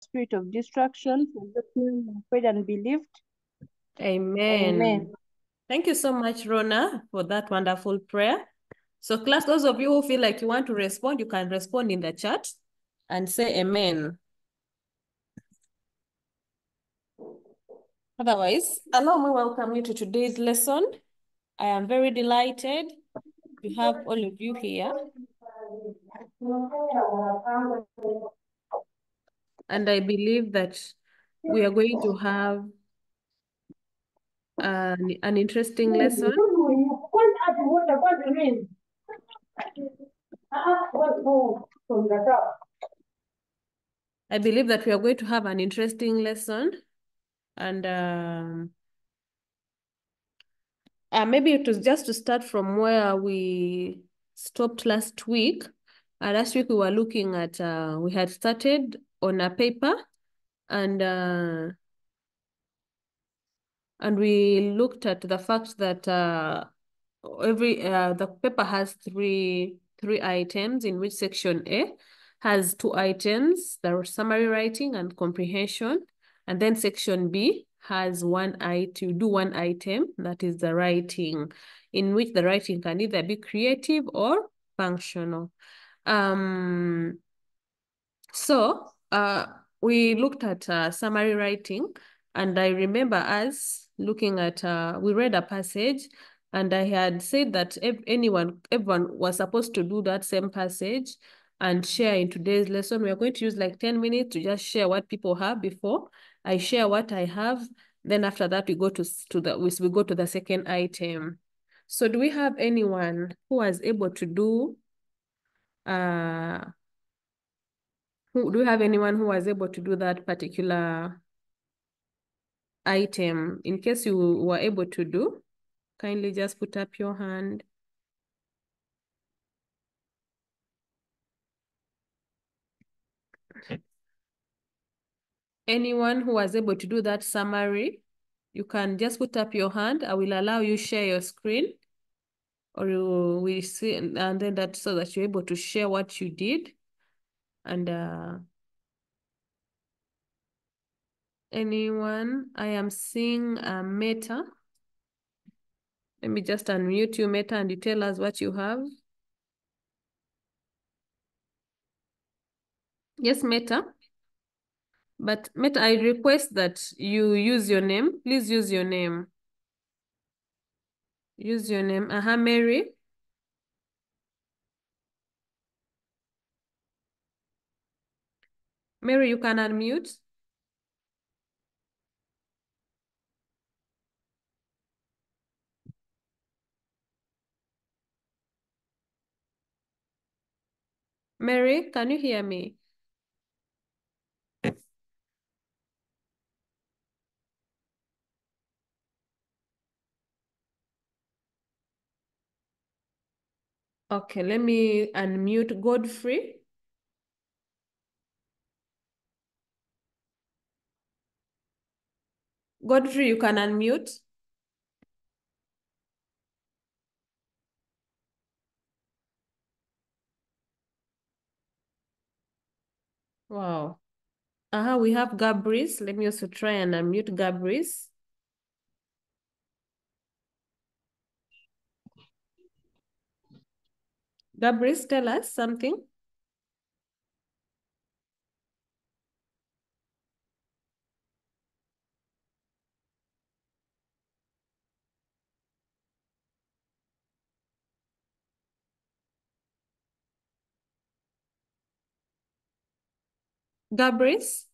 spirit of distraction, forgotten, prayed and believed. Amen. Amen. Thank you so much, Rona, for that wonderful prayer. So class, those of you who feel like you want to respond, you can respond in the chat and say amen. Otherwise, allow me welcome you to today's lesson. I am very delighted to have all of you here. And I believe that we are going to have an interesting lesson. I believe that we are going to have an interesting lesson. And maybe it was just to start from where we stopped last week. Last week we were looking at, we had started on a paper, and we looked at the fact that the paper has three items, in which section A has 2 items, the summary writing and comprehension, and then section B has one item, that is the writing, in which the writing can either be creative or functional. So we looked at summary writing, and I remember us looking at, we read a passage, and I had said that everyone was supposed to do that same passage and share in today's lesson. We are going to use like 10 minutes to just share what people have before I share what I have. Then after that, we go to the second item. So do we have anyone who was able to do do you have anyone who was able to do that particular item? In case you were able to do, kindly just put up your hand. Anyone who was able to do that summary, you can just put up your hand. I will allow you share your screen, or we see, and then that, so that you're able to share what you did. And anyone, I am seeing Meta. Let me just unmute you, Meta, and you tell us what you have. Yes, Meta. But Meta, I request that you use your name. Please use your name. Use your name. Mary. Mary, you can unmute. Mary, can you hear me? Okay, let me unmute Godfrey. Godfrey, you can unmute. Wow. We have Gabrice. Let me also try and unmute Gabrice. Gabrice, tell us something. Gabrice?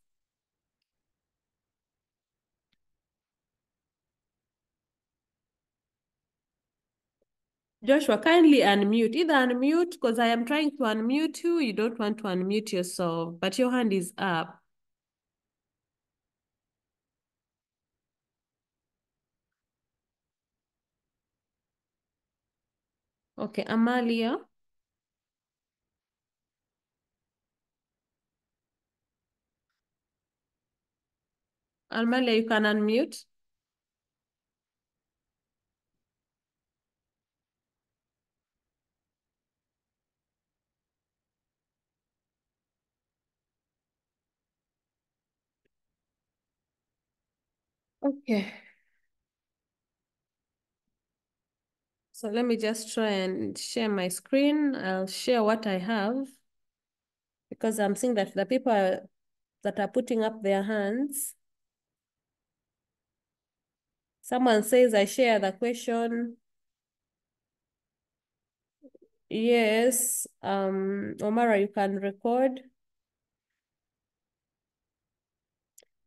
Joshua, kindly unmute. Either unmute, because I am trying to unmute you. You don't want to unmute yourself, but your hand is up. Okay, Amalia. Amalia, you can unmute. Okay. So let me just try and share my screen. I'll share what I have because I'm seeing that the people that are putting up their hands, someone says I share the question. Yes, Omara, you can record.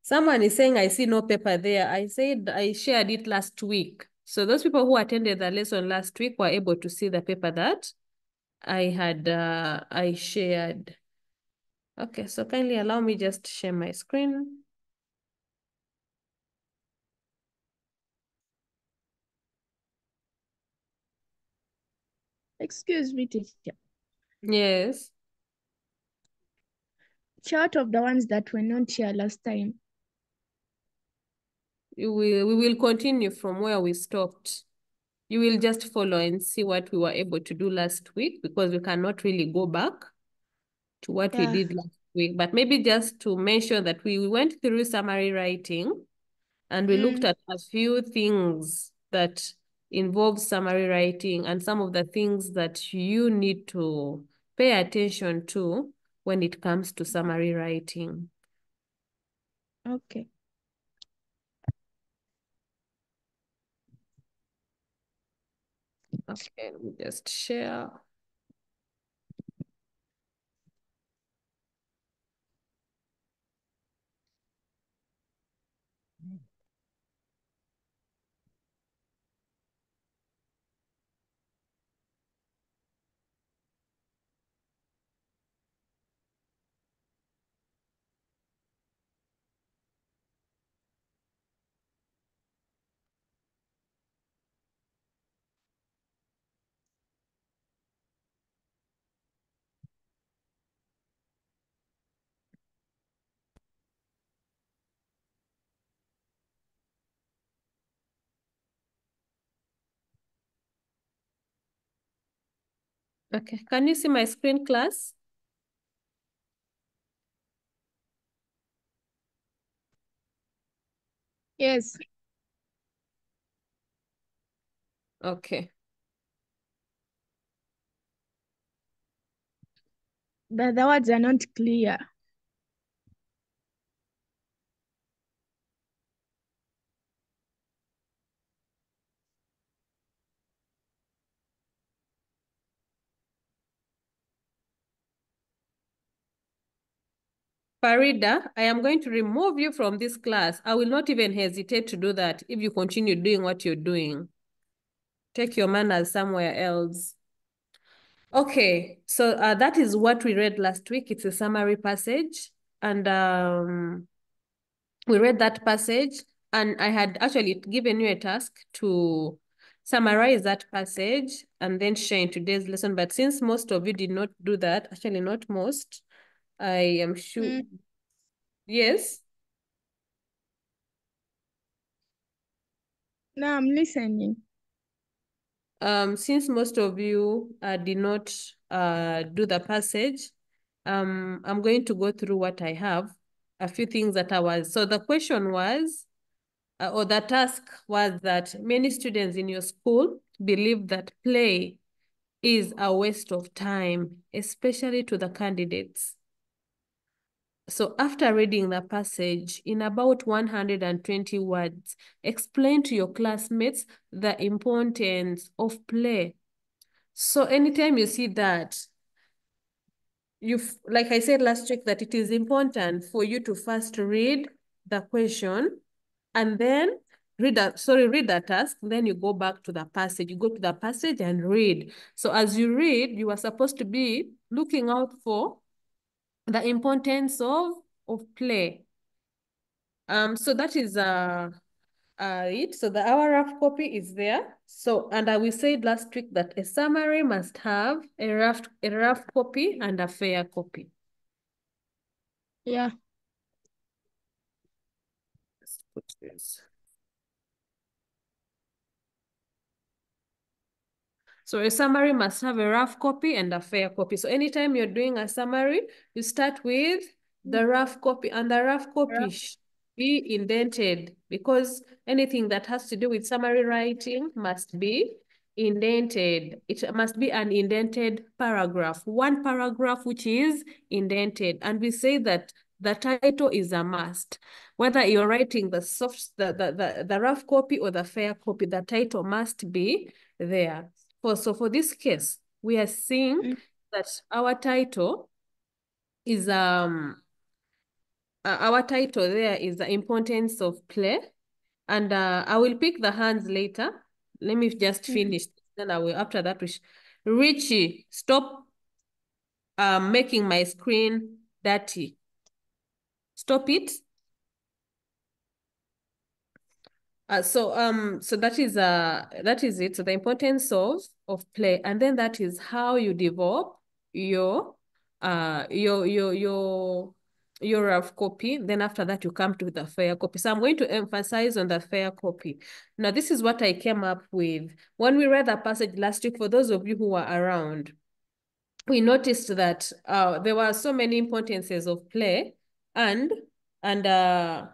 Someone is saying I see no paper there. I said I shared it last week. So those people who attended the lesson last week were able to see the paper that I shared. Okay, so kindly allow me just share my screen. Excuse me, teacher. Yes. Chart of the ones that were not here last time. We will continue from where we stopped. You will just follow and see what we were able to do last week because we cannot really go back to what we Yeah. did last week. But maybe just to mention that we went through summary writing and we looked at a few things that involve summary writing and some of the things that you need to pay attention to when it comes to summary writing. Okay. Okay, let me just share. Okay, can you see my screen, class? Yes. Okay. But the words are not clear. Farida, I am going to remove you from this class. I will not even hesitate to do that if you continue doing what you're doing. Take your manners somewhere else. Okay, so that is what we read last week. It's a summary passage. And we read that passage. And I had actually given you a task to summarize that passage and then share in today's lesson. But since most of you did not do that, actually not most, I am sure. Yes. Now I'm listening. Since most of you did not do the passage, I'm going to go through what I have, a few things that I was. So the question was, or the task was that many students in your school believe that play is a waste of time, especially to the candidates. So after reading the passage in about 120 words, explain to your classmates the importance of play. So anytime you see that, like I said last week, that it is important for you to first read the question and then read the task, then you go back to the passage. You go to the passage and read. So as you read, you are supposed to be looking out for the importance of play. So that is it. So our rough copy is there. So, and we said last week that a summary must have a rough copy and a fair copy. Yeah. Let's put this. So a summary must have a rough copy and a fair copy. So anytime you're doing a summary, you start with the rough copy, and the rough copy, be indented because anything that has to do with summary writing must be indented. It must be an indented paragraph, one paragraph which is indented. And we say that the title is a must. Whether you're writing the rough copy or the fair copy, the title must be there. So for this case, we are seeing that our title is our title there is the importance of play. And I will pick the hands later. Let me just finish. Then I will, after that, Richie, stop making my screen dirty. Stop it. So that is it. So the importance of play, and then that is how you develop your uh your your your your rough copy. Then after that you come to the fair copy. So I'm going to emphasize on the fair copy. Now this is what I came up with when we read the passage last week. For those of you who were around, we noticed that there were so many importances of play, and and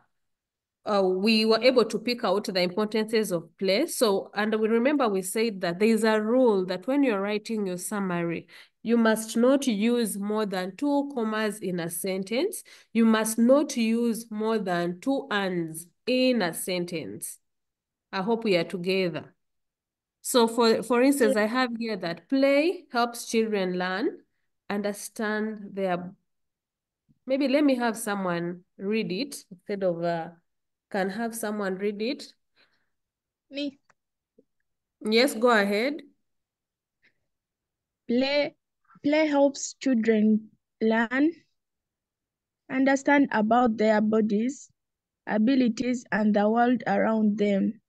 we were able to pick out the importances of play. So, and we remember we said that there is a rule that when you're writing your summary, you must not use more than 2 commas in a sentence. You must not use more than 2 ands in a sentence. I hope we are together. So for instance, I have here that play helps children learn, understand their, maybe let me have someone read it instead of can have someone read it? Me. Yes, go ahead. Play helps children learn, understand about their bodies, abilities, and the world around them.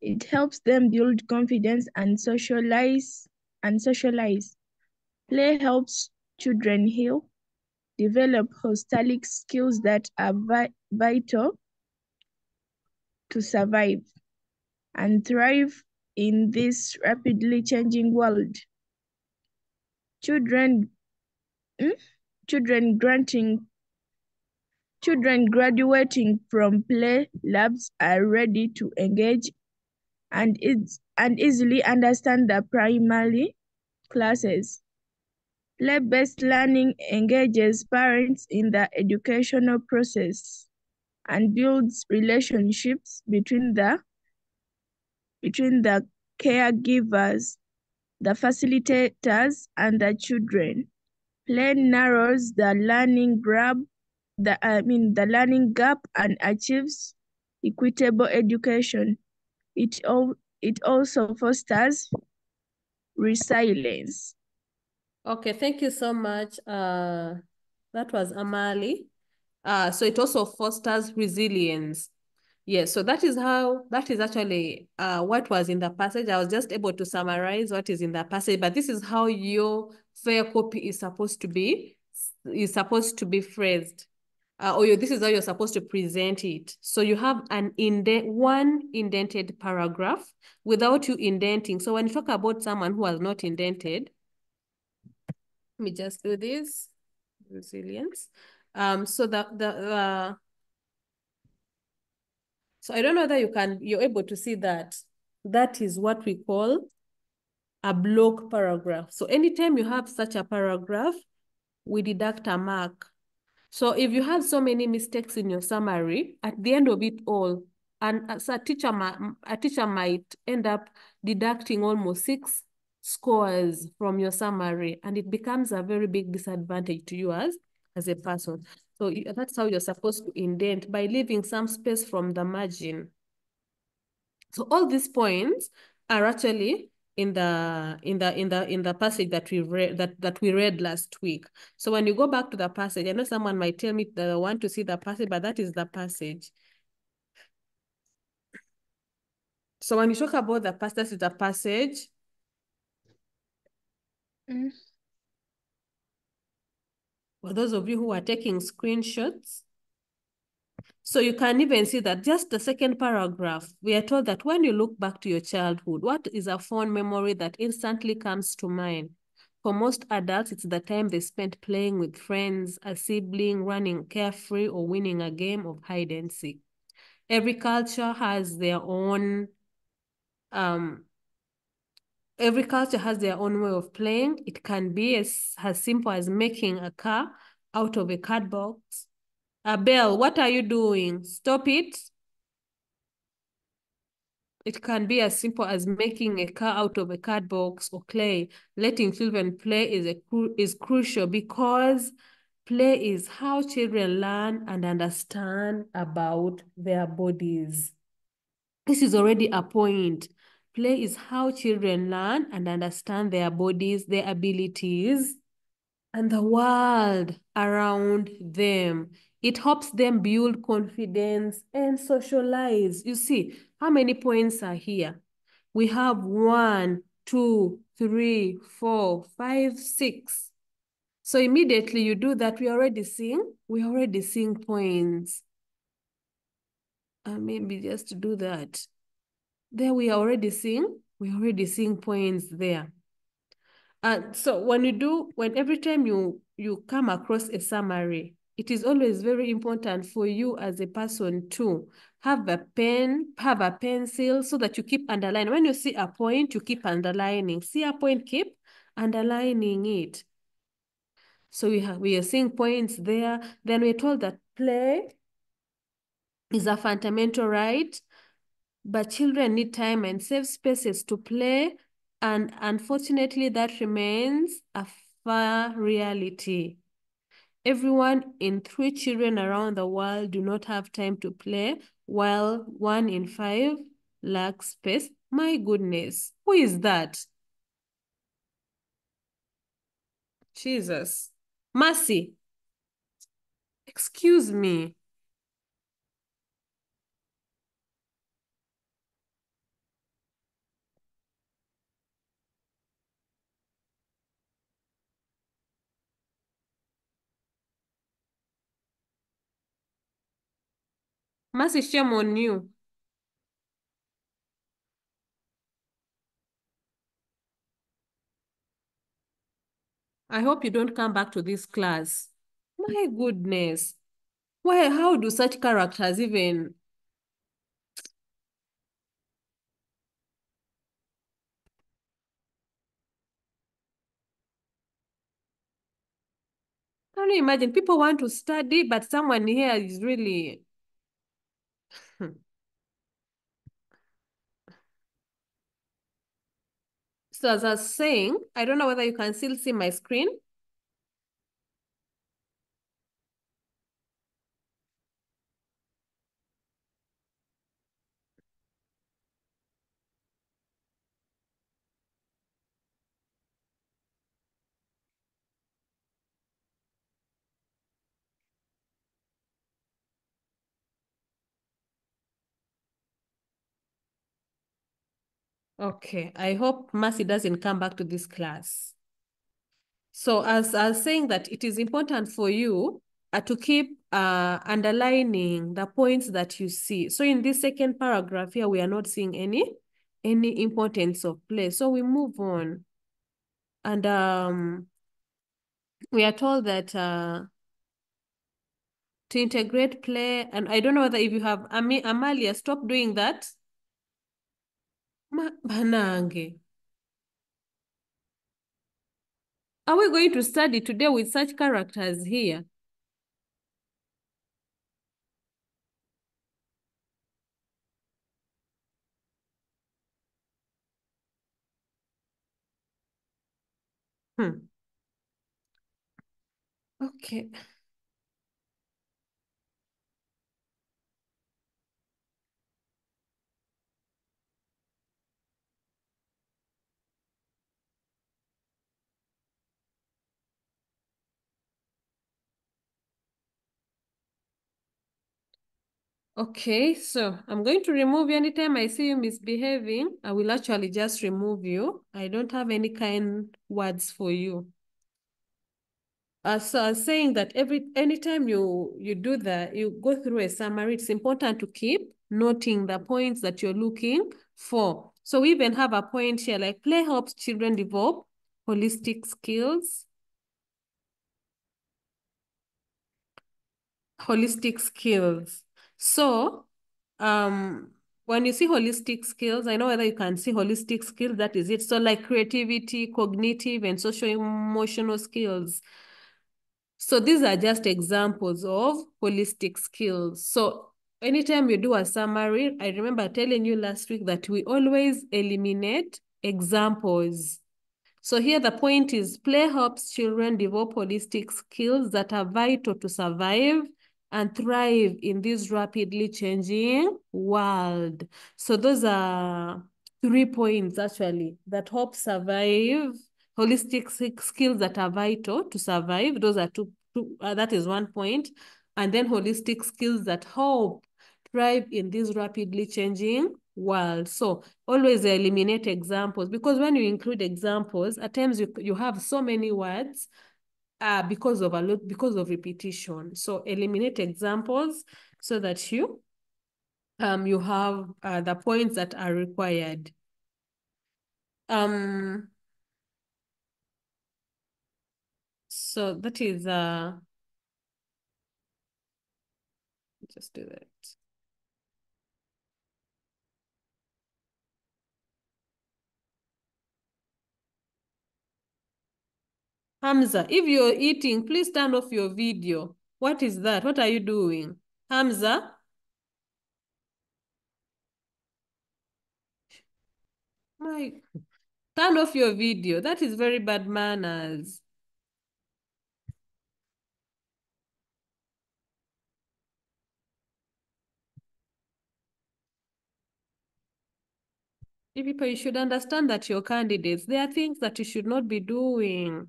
It helps them build confidence and socialize. Play helps children heal, develop holistic skills that are vital to survive and thrive in this rapidly changing world. Children graduating from play labs are ready to engage and easily understand the primary classes. Play-based learning engages parents in the educational process and builds relationships between the caregivers, the facilitators, and the children. Play narrows the learning gap and achieves equitable education. It also fosters resilience. Okay, thank you so much. That was Amali. So it also fosters resilience. Yes, so that is actually what was in the passage. I was just able to summarize what is in the passage, but this is how your fair copy is supposed to be phrased. This is how you're supposed to present it. So you have one indented paragraph without you indenting. So when you talk about someone who has not indented, let me just do this. Resilience. So so I don't know whether you're able to see that. That is what we call a block paragraph. So anytime you have such a paragraph, we deduct a mark. So if you have so many mistakes in your summary, at the end of it all, and as a teacher might end up deducting almost 6 scores from your summary, and it becomes a very big disadvantage to you as a person. So that's how you're supposed to indent, by leaving some space from the margin. So all these points are actually in the passage that we read last week. So when you go back to the passage, I know someone might tell me that they want to see the passage, but that is the passage. So when you talk about the passage, this is the passage. For those of you who are taking screenshots, so you can even see that just the second paragraph, we are told that when you look back to your childhood, what is a fond memory that instantly comes to mind? For most adults, it's the time they spent playing with friends, a sibling, running carefree, or winning a game of hide and seek. Every culture has their own um, Every culture has their own way of playing. It can be as simple as making a car out of a cardboard. Belle, what are you doing? Stop it. It can be as simple as making a car out of a cardboard or clay. Letting children play is crucial because play is how children learn and understand about their bodies. This is already a point. Play is how children learn and understand their bodies, their abilities, and the world around them. It helps them build confidence and socialize. You see, how many points are here? We have 1, 2, 3, 4, 5, 6. So immediately you do that, we're already seeing points. Maybe just to do that. There we're already seeing points there. So when every time you come across a summary, it is always very important for you as a person to have a pen, have a pencil, so that you keep underlining. When you see a point, you keep underlining. See a point, keep underlining it. So we are seeing points there. Then we're told that play is a fundamental right, but children need time and safe spaces to play, and unfortunately that remains a far reality. Everyone in 3 children around the world do not have time to play, while 1 in 5 lacks space. My goodness, who is that? Jesus. Mercy, excuse me. Mercy, shame on you. I hope you don't come back to this class. My goodness. Why, how do such characters even... Can you imagine? People want to study, but someone here is really... So as I was saying, I don't know whether you can still see my screen. Okay, I hope Mercy doesn't come back to this class. So as I was saying that it is important for you to keep underlining the points that you see. So in this second paragraph here, we are not seeing any importance of play. So we move on. And we are told that to integrate play, and I don't know whether if you have, Amalia, stop doing that. Banange. Are we going to study today with such characters here? Okay. Okay, so I'm going to remove you anytime I see you misbehaving. I will actually just remove you. I don't have any kind words for you. So I was saying that anytime you do that, you go through a summary, it's important to keep noting the points that you're looking for. So we even have a point here like play helps children develop Holistic skills. Holistic skills. So, when you see holistic skills, I know whether you can see holistic skills, that is it. So like creativity, cognitive, and social emotional skills. So these are just examples of holistic skills. So anytime you do a summary, I remember telling you last week that we always eliminate examples. So here the point is play helps children develop holistic skills that are vital to survive and thrive in this rapidly changing world. So those are 3 points actually that help survive, holistic skills that are vital to survive. Those are that is 1 point. And then holistic skills that help thrive in this rapidly changing world. So always eliminate examples, because when you include examples, at times you have so many words because of repetition. So eliminate examples so that you have the points that are required. So that is just do that. Hamza, if you're eating, please turn off your video. What is that? What are you doing? Hamza? My, turn off your video. That is very bad manners. You people, you should understand that you're candidates. There are things that you should not be doing.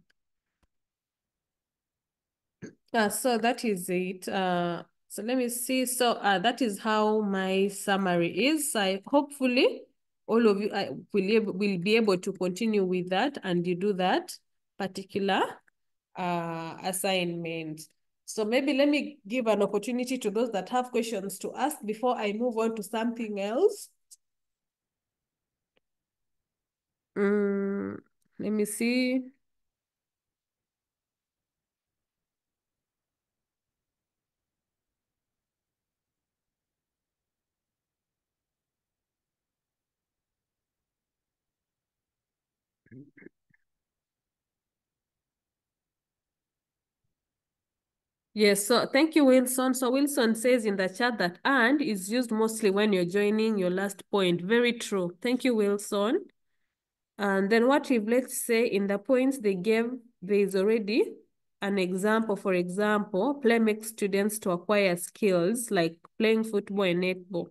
So that is it. So let me see. So that is how my summary is. I hopefully all of you will be able to continue with that, and you do that particular assignment. So maybe let me give an opportunity to those that have questions to ask before I move on to something else. Let me see. Yes, so thank you, Wilson. So Wilson says in the chat that "and" is used mostly when you're joining your last point. Very true. Thank you, Wilson. And then what if, let's say, in the points they gave, there is already an example. For example, play makes students to acquire skills like playing football and netball.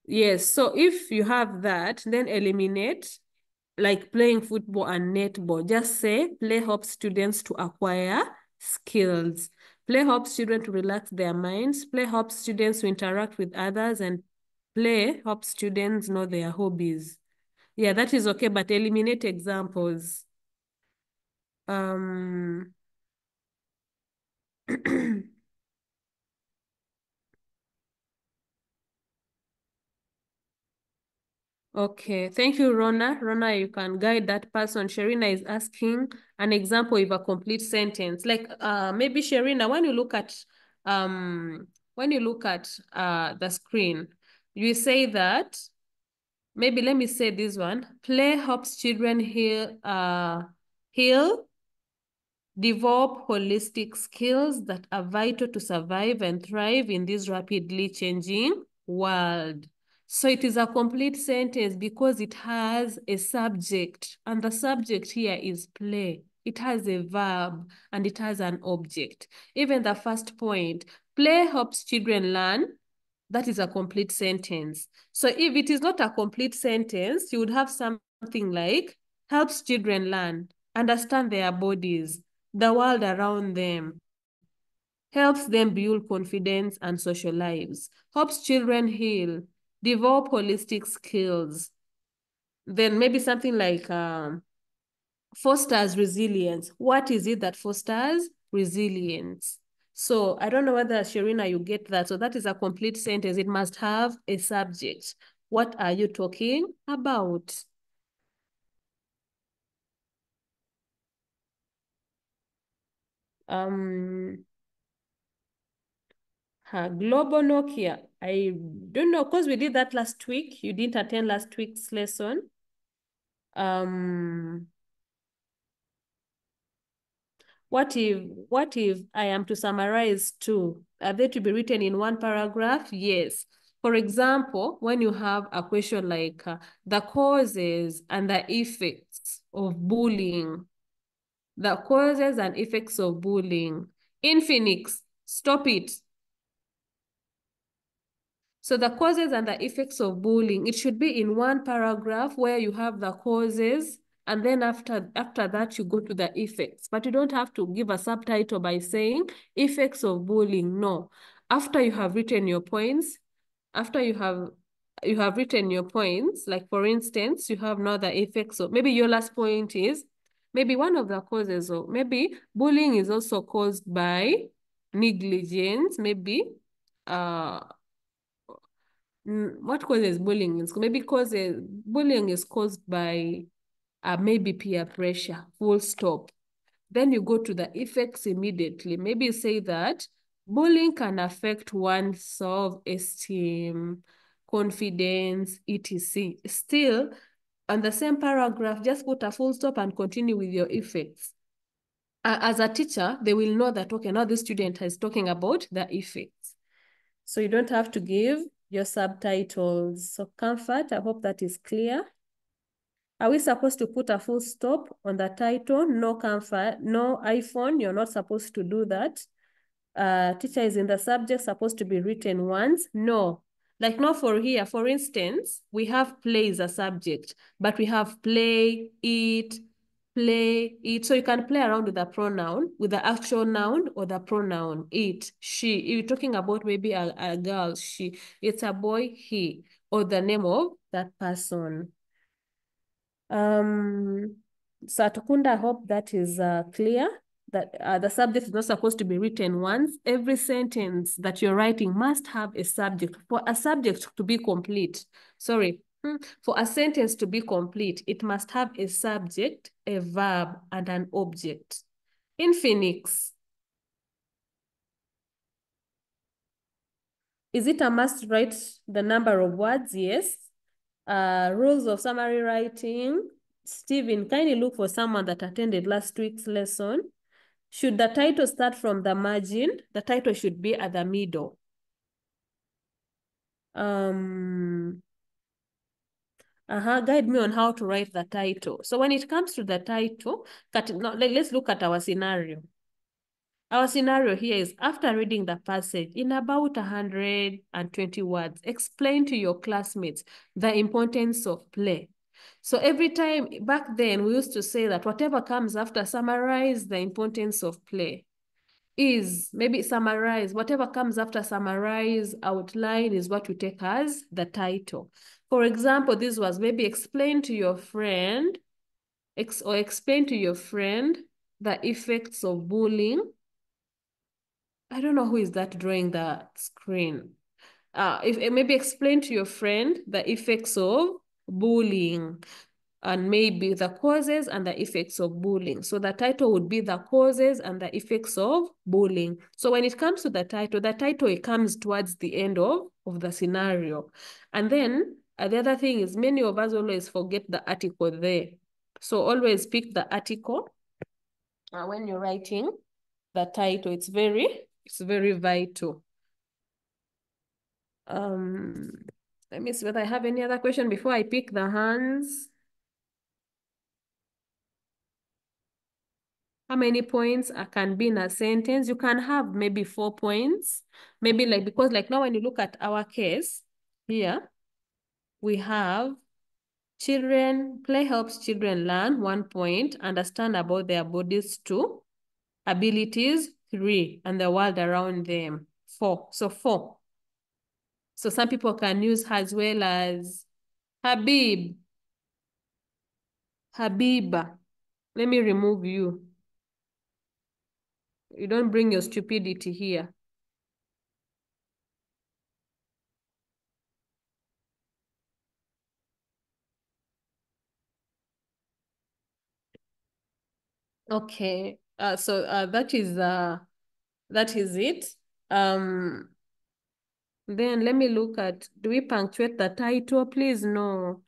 Yes, so if you have that, then eliminate like playing football and netball. Just say play helps students to acquire skills. Play helps children to relax their minds. Play helps students to interact with others, and play helps students know their hobbies. Yeah, that is okay, but eliminate examples. Okay, thank you, Rona. Rona, you can guide that person. Sharina is asking an example of a complete sentence. Like maybe Sharina, when you look at the screen, you say that, maybe let me say this one. Play helps children heal, develop holistic skills that are vital to survive and thrive in this rapidly changing world. So it is a complete sentence because it has a subject, and the subject here is play. It has a verb and it has an object. Even the first point, play helps children learn, that is a complete sentence. So if it is not a complete sentence, you would have something like helps children learn, understand their bodies, the world around them, helps them build confidence and social lives, helps children heal, develop holistic skills. Then maybe something like fosters resilience. What is it that fosters resilience? So I don't know whether, Sharina, you get that. So that is a complete sentence. It must have a subject. What are you talking about? Global Nokia. I don't know, because we did that last week. You didn't attend last week's lesson. What if I am to summarize two? Are they to be written in one paragraph? Yes. For example, when you have a question like the causes and the effects of bullying, the causes and effects of bullying. Infinix, stop it. So the causes and the effects of bullying, it should be in one paragraph where you have the causes, and then after that you go to the effects. But you don't have to give a subtitle by saying effects of bullying. No. After you have written your points, after you have written your points, like for instance, you have now the effects of, maybe your last point is, maybe one of the causes, or maybe bullying is also caused by negligence, maybe what causes bullying in school? Maybe causes bullying is caused by maybe peer pressure, full stop. Then you go to the effects immediately. Maybe you say that bullying can affect one's self-esteem, confidence, etc. Still, on the same paragraph, just put a full stop and continue with your effects. As a teacher, they will know that, okay, now this student is talking about the effects. So you don't have to give your subtitles. So comfort, I hope that is clear. Are we supposed to put a full stop on the title? No comfort, no iPhone, you're not supposed to do that. Teacher is in the subject supposed to be written once? No. Like not for here. For instance, we have play as a subject, but we have play, eat, play, eat. So you can play around with the pronoun, with the actual noun or the pronoun, it, she. If you're talking about maybe a girl, she. It's a boy, he, or the name of that person. Satukunda, I hope that is clear, that the subject is not supposed to be written once. Every sentence that you're writing must have a subject. For a subject to be complete, for a sentence to be complete, it must have a subject, a verb, and an object. Infinix, is it a must write the number of words? Yes. Rules of summary writing. Stephen, kindly look for someone that attended last week's lesson. Should the title start from the margin? The title should be at the middle. Guide me on how to write the title. So when it comes to the title, let's look at our scenario. Our scenario here is, after reading the passage in about 120 words, explain to your classmates the importance of play. So every time, back then, we used to say that whatever comes after summarize the importance of play is, maybe summarize, whatever comes after summarize, outline is what we take as the title. For example, this was maybe explain to your friend, or explain to your friend the effects of bullying. I don't know who is that drawing the screen. If maybe explain to your friend the effects of bullying, and maybe the causes and the effects of bullying. So the title would be the causes and the effects of bullying. So when it comes to the title it comes towards the end of the scenario. And then the other thing is, many of us always forget the article there. So always pick the article when you're writing the title. It's very vital. Let me see whether I have any other question before I pick the hands. How many points can be in a sentence? You can have maybe 4 points. Maybe like, because like now when you look at our case here, we have play helps children learn, 1 point, understand about their bodies, 2, abilities, 3, and the world around them, 4. So 4. So some people can use as well as Habiba. Let me remove you. You don't bring your stupidity here. Okay. That is it. Then let me look at, do we punctuate the title? Please, no.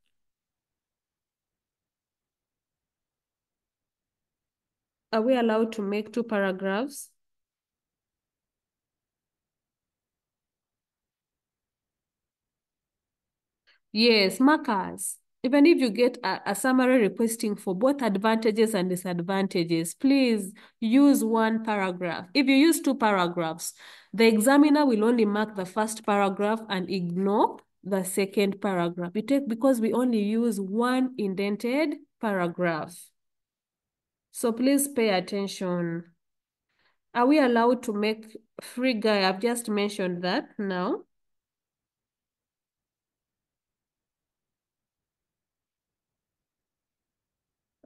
Are we allowed to make 2 paragraphs? Yes, markers. Even if you get a summary requesting for both advantages and disadvantages, please use 1 paragraph. If you use 2 paragraphs, the examiner will only mark the first paragraph and ignore the second paragraph. Because we only use 1 indented paragraph. So please pay attention. Are we allowed to make free guy? I've just mentioned that now.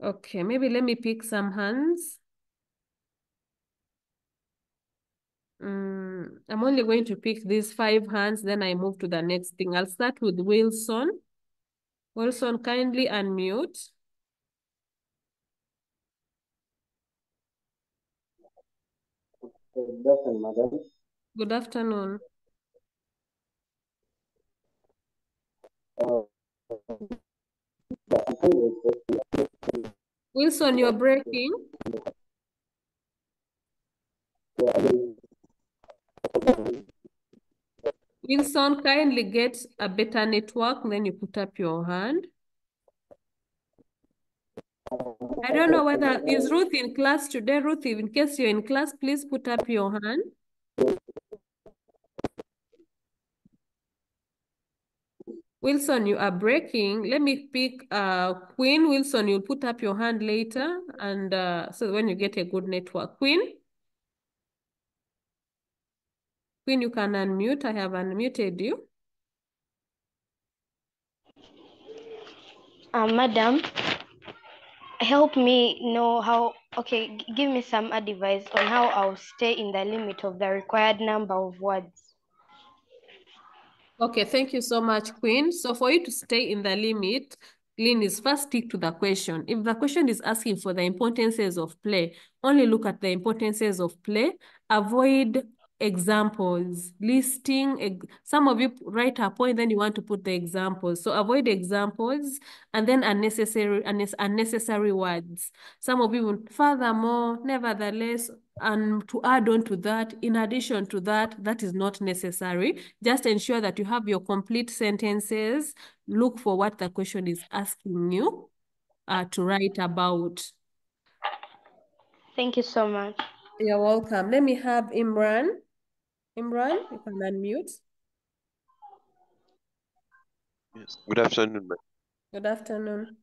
Okay, maybe let me pick some hands. I'm only going to pick these 5 hands, then I move to the next thing. I'll start with Wilson. Wilson, kindly unmute. Good afternoon, madam. Good afternoon. Uh, Wilson, you're breaking. Wilson, kindly get a better network, then you put up your hand. I don't know whether, is Ruth in class today? Ruth, in case you're in class, please put up your hand. Wilson, you are breaking. Let me pick Queen. Wilson, you'll put up your hand later, and so when you get a good network. Queen, you can unmute. I have unmuted you. Madam, help me know how, give me some advice on how I'll stay in the limit of the required number of words. Okay, thank you so much, Queen. So for you to stay in the limit, Lynn, is first stick to the question. If the question is asking for the importances of play, only look at the importances of play. Avoid examples, listing. Some of you write a point, then you want to put the examples. So avoid examples and then unnecessary words. Some of you, furthermore, nevertheless, and to add on to that, in addition to that, that is not necessary. Just ensure that you have your complete sentences. Look for what the question is asking you to write about. Thank you so much. You're welcome. Let me have Imran. Imran, you can unmute. Yes. Good afternoon, ma'am. Good afternoon.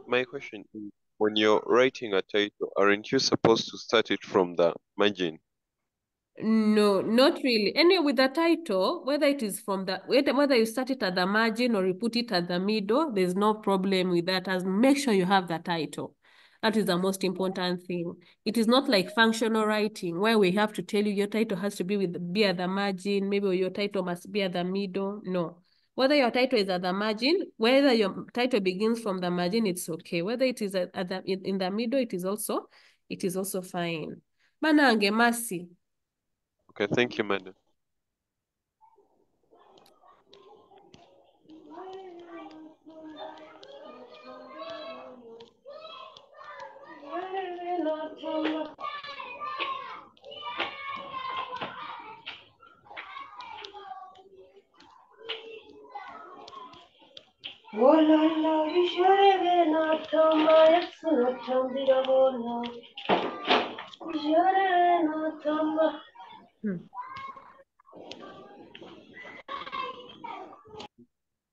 My question is, when you're writing a title, aren't you supposed to start it from the margin? No, not really. Anyway, with the title, whether it is from the, whether you start it at the margin or you put it at the middle, there's no problem with that. As make sure you have the title. That is the most important thing. It is not like functional writing where we have to tell you your title has to be at the margin, maybe your title must be at the middle. No. Whether your title is at the margin, whether your title begins from the margin, it's okay. Whether it is in the middle, it is also fine. Manange, Mercy. Okay, thank you, madam.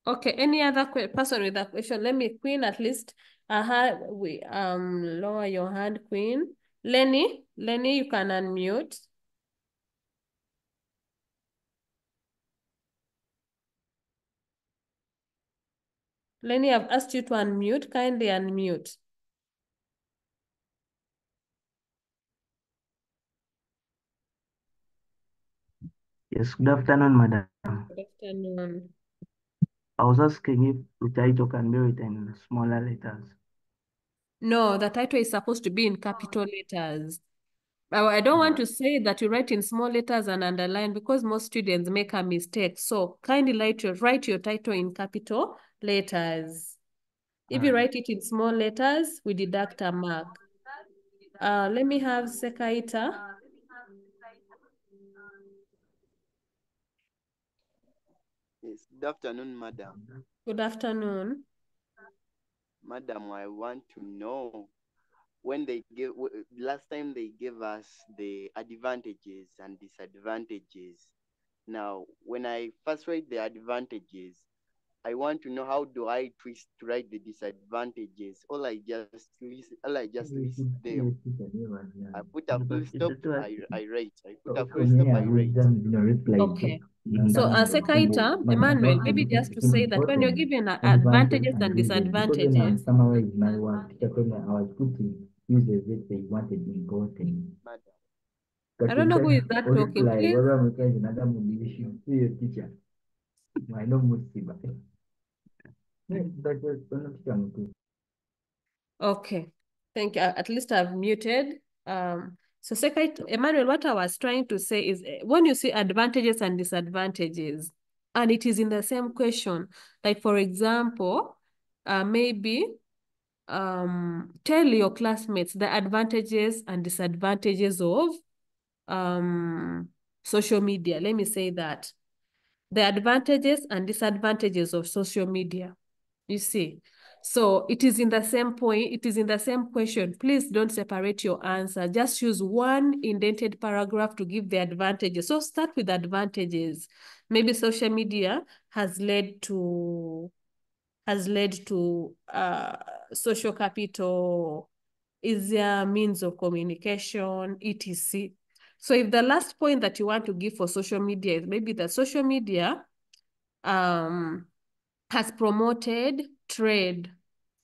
Okay, any other person with a question? Let me, Queen, at least lower your hand, Queen. Lenny, you can unmute. Lenny, I've asked you to unmute. Kindly unmute. Yes, good afternoon, madam. Good afternoon. I was asking if the title can be written in smaller letters. No, the title is supposed to be in capital letters. I don't want to say that you write in small letters and underline because most students make a mistake. So kindly write your title in capital letters. If you write it in small letters, we deduct a mark. Let me have Sekaita. Yes, good afternoon, madam. Good afternoon. Madam, I want to know when last time they gave us the advantages and disadvantages. Now, when I first read the advantages, I want to know how do I twist to write the disadvantages. All I just list them. I put a full stop, I write. I put a full stop, I write. Okay. So, Sekaita, Emmanuel, maybe just to say that when you're given advantages and disadvantages, Madam. I don't know who is that talking, please. Okay, thank you. At least I've muted. So Emmanuel, what I was trying to say is when you see advantages and disadvantages, and it is in the same question, like for example, maybe tell your classmates the advantages and disadvantages of social media. Let me say that. The advantages and disadvantages of social media. You see, so it is in the same point, it is in the same question. Please don't separate your answer. Just use one indented paragraph to give the advantages. So start with advantages. Maybe social media has led to social capital, easier means of communication, etc. So if the last point that you want to give for social media is maybe that social media has promoted trade,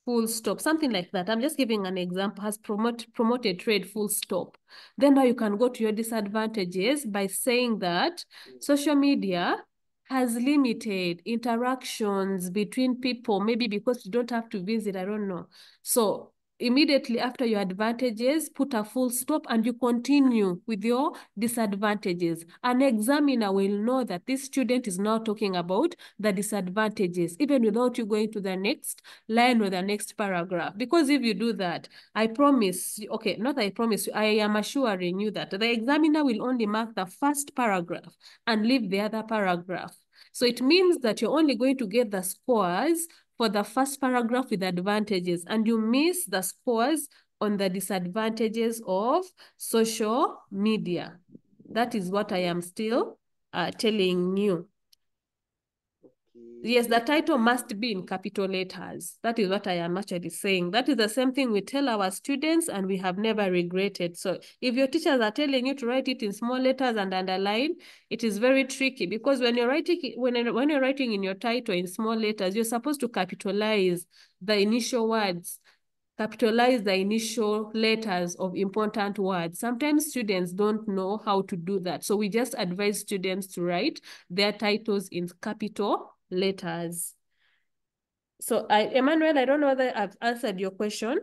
full stop, something like that. I'm just giving an example, has promoted trade, full stop. Then now you can go to your disadvantages by saying that social media has limited interactions between people, maybe because you don't have to visit, I don't know. So immediately after your advantages, put a full stop and you continue with your disadvantages. An examiner will know that this student is now talking about the disadvantages, even without you going to the next line or the next paragraph. Because if you do that, I promise, okay, not I promise you, I am assuring you that the examiner will only mark the first paragraph and leave the other paragraph. So it means that you're only going to get the scores for the first paragraph with advantages, and you miss the scores on the disadvantages of social media. That is what I am still telling you. Yes, the title must be in capital letters. That is what I am actually saying. That is the same thing we tell our students and we have never regretted. So if your teachers are telling you to write it in small letters and underline, it is very tricky because when you're writing in your title in small letters, you're supposed to capitalize the initial words, capitalize the initial letters of important words. Sometimes students don't know how to do that. So we just advise students to write their titles in capital letters. So Emmanuel, I don't know whether I've answered your question.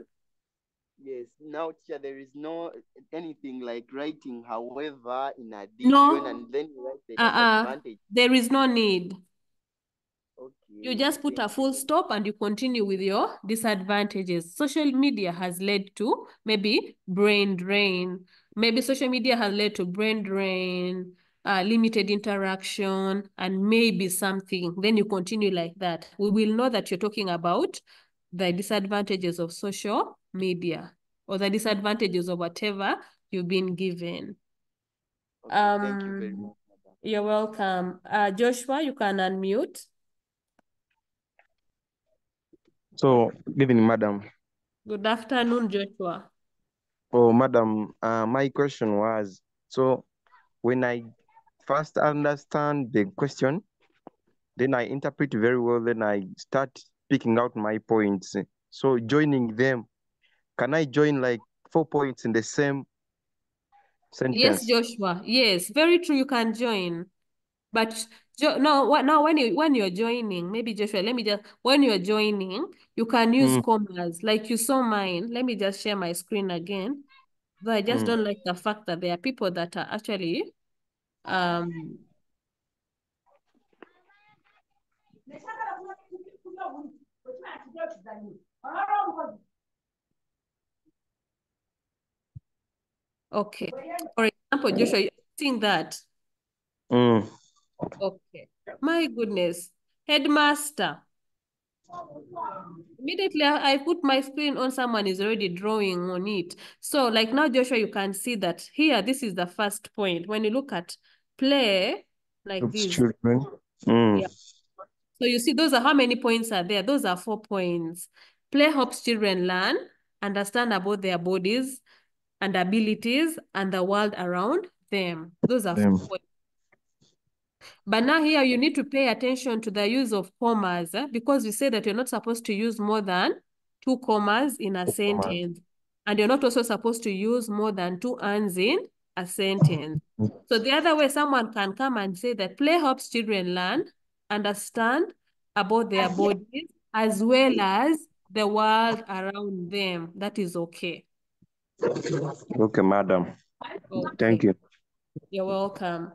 Yes, now teacher, there is no anything like writing however in No. addition and then you write the disadvantage. There is no need. Okay. You just put a full stop and you continue with your disadvantages. Social media has led to maybe brain drain. Maybe social media has led to brain drain, limited interaction, and maybe something. Then you continue like that. We will know that you're talking about the disadvantages of social media or the disadvantages of whatever you've been given. Okay, thank you very much, madam. You're welcome. Joshua, you can unmute. So, good evening, madam. Good afternoon, Joshua. Oh, madam, my question was, so when I first understand the question, then I interpret very well, then I start picking out my points. So joining them, can I join like 4 points in the same Yes, sentence? Joshua. Yes, very true. You can join. But No, what now when you're joining, maybe Joshua, let me just when you're joining, you can use commas like you saw mine. Let me just share my screen again. Though I just don't like the fact that there are people that are actually okay. For example, Joshua, you're seeing that. Okay. My goodness. Headmaster. Immediately I put my screen on, someone is already drawing on it. So like now, Joshua, you can see that here, this is the first point. When you look at play, like Helps this. children. Yeah. So you see, those are how many points are there? Those are 4 points. Play helps children learn, understand about their bodies and abilities and the world around them. Those are 4 points. But now here you need to pay attention to the use of commas because we say that you're not supposed to use more than 2 commas in a sentence. And you're not also supposed to use more than 2 ands in a sentence. So the other way someone can come and say that play helps children learn, understand about their bodies, as well as the world around them. That is okay. Okay, madam. Okay. Thank you. You're welcome.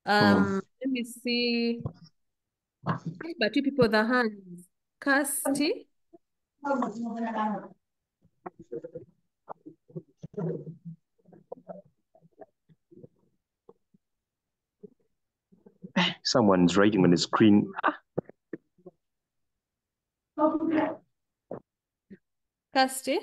Let me see. But you people, the hands. Casti. Someone's writing on the screen. Casti.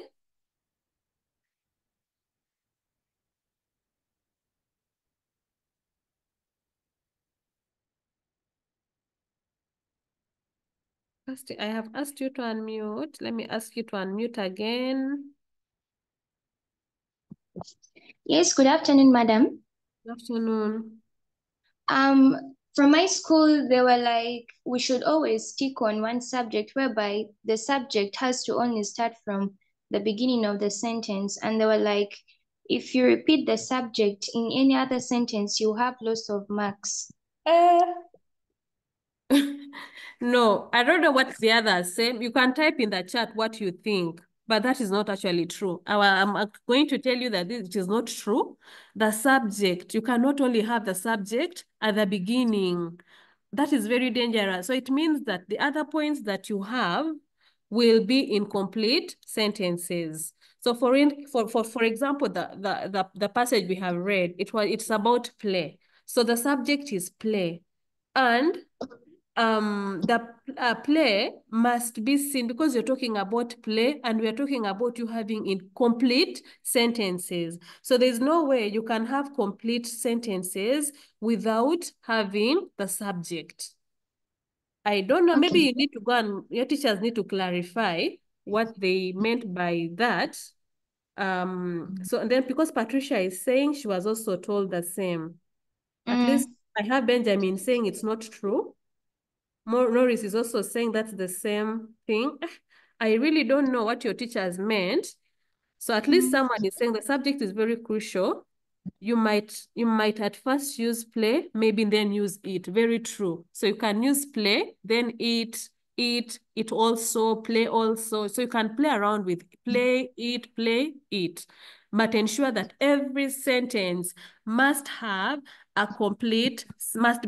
Casti, I have asked you to unmute. Let me ask you to unmute again. Yes, good afternoon, madam. Good afternoon. From my school, they were like, we should always stick on one subject, whereby the subject has to only start from the beginning of the sentence. And they were like, if you repeat the subject in any other sentence, you have loss of marks. No, I don't know what the others say. You can type in the chat what you think, but that is not actually true. I'm going to tell you that this is not true. The subject, you cannot only have the subject at the beginning. That is very dangerous. So it means that the other points that you have will be incomplete sentences. So for example, the passage we have read, it's about play. So the subject is play. And the play must be seen because you're talking about play and we're talking about you having incomplete sentences. So there's no way you can have complete sentences without having the subject. I don't know, Okay. maybe you need to go and your teachers need to clarify what they meant by that. So and then because Patricia is saying she was also told the same. At least I have Benjamin saying it's not true. Norris is also saying that's the same thing. I really don't know what your teachers meant. So at least someone is saying the subject is very crucial. You might at first use play, maybe then use it. Very true. So you can use play, then eat, it also, play also. So you can play around with play, eat. But ensure that every sentence must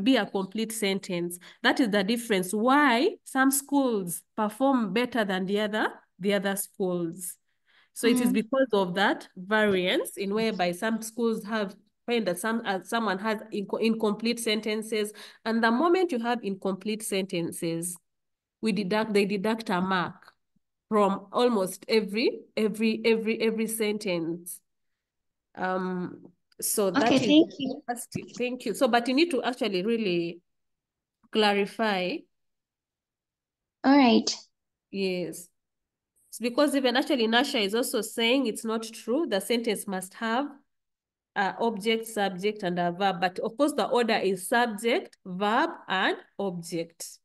be a complete sentence. That is the difference. Why some schools perform better than the other schools. So it is because of that variance in whereby some schools have find that someone has incomplete sentences, and the moment you have incomplete sentences, they deduct a mark from almost every sentence. So that Okay, is thank you. thank you. So, but you need to actually really clarify. All right. Yes. Because even actually Nasha is also saying it's not true. The sentence must have object, subject, and a verb. But of course, the order is subject, verb, and object.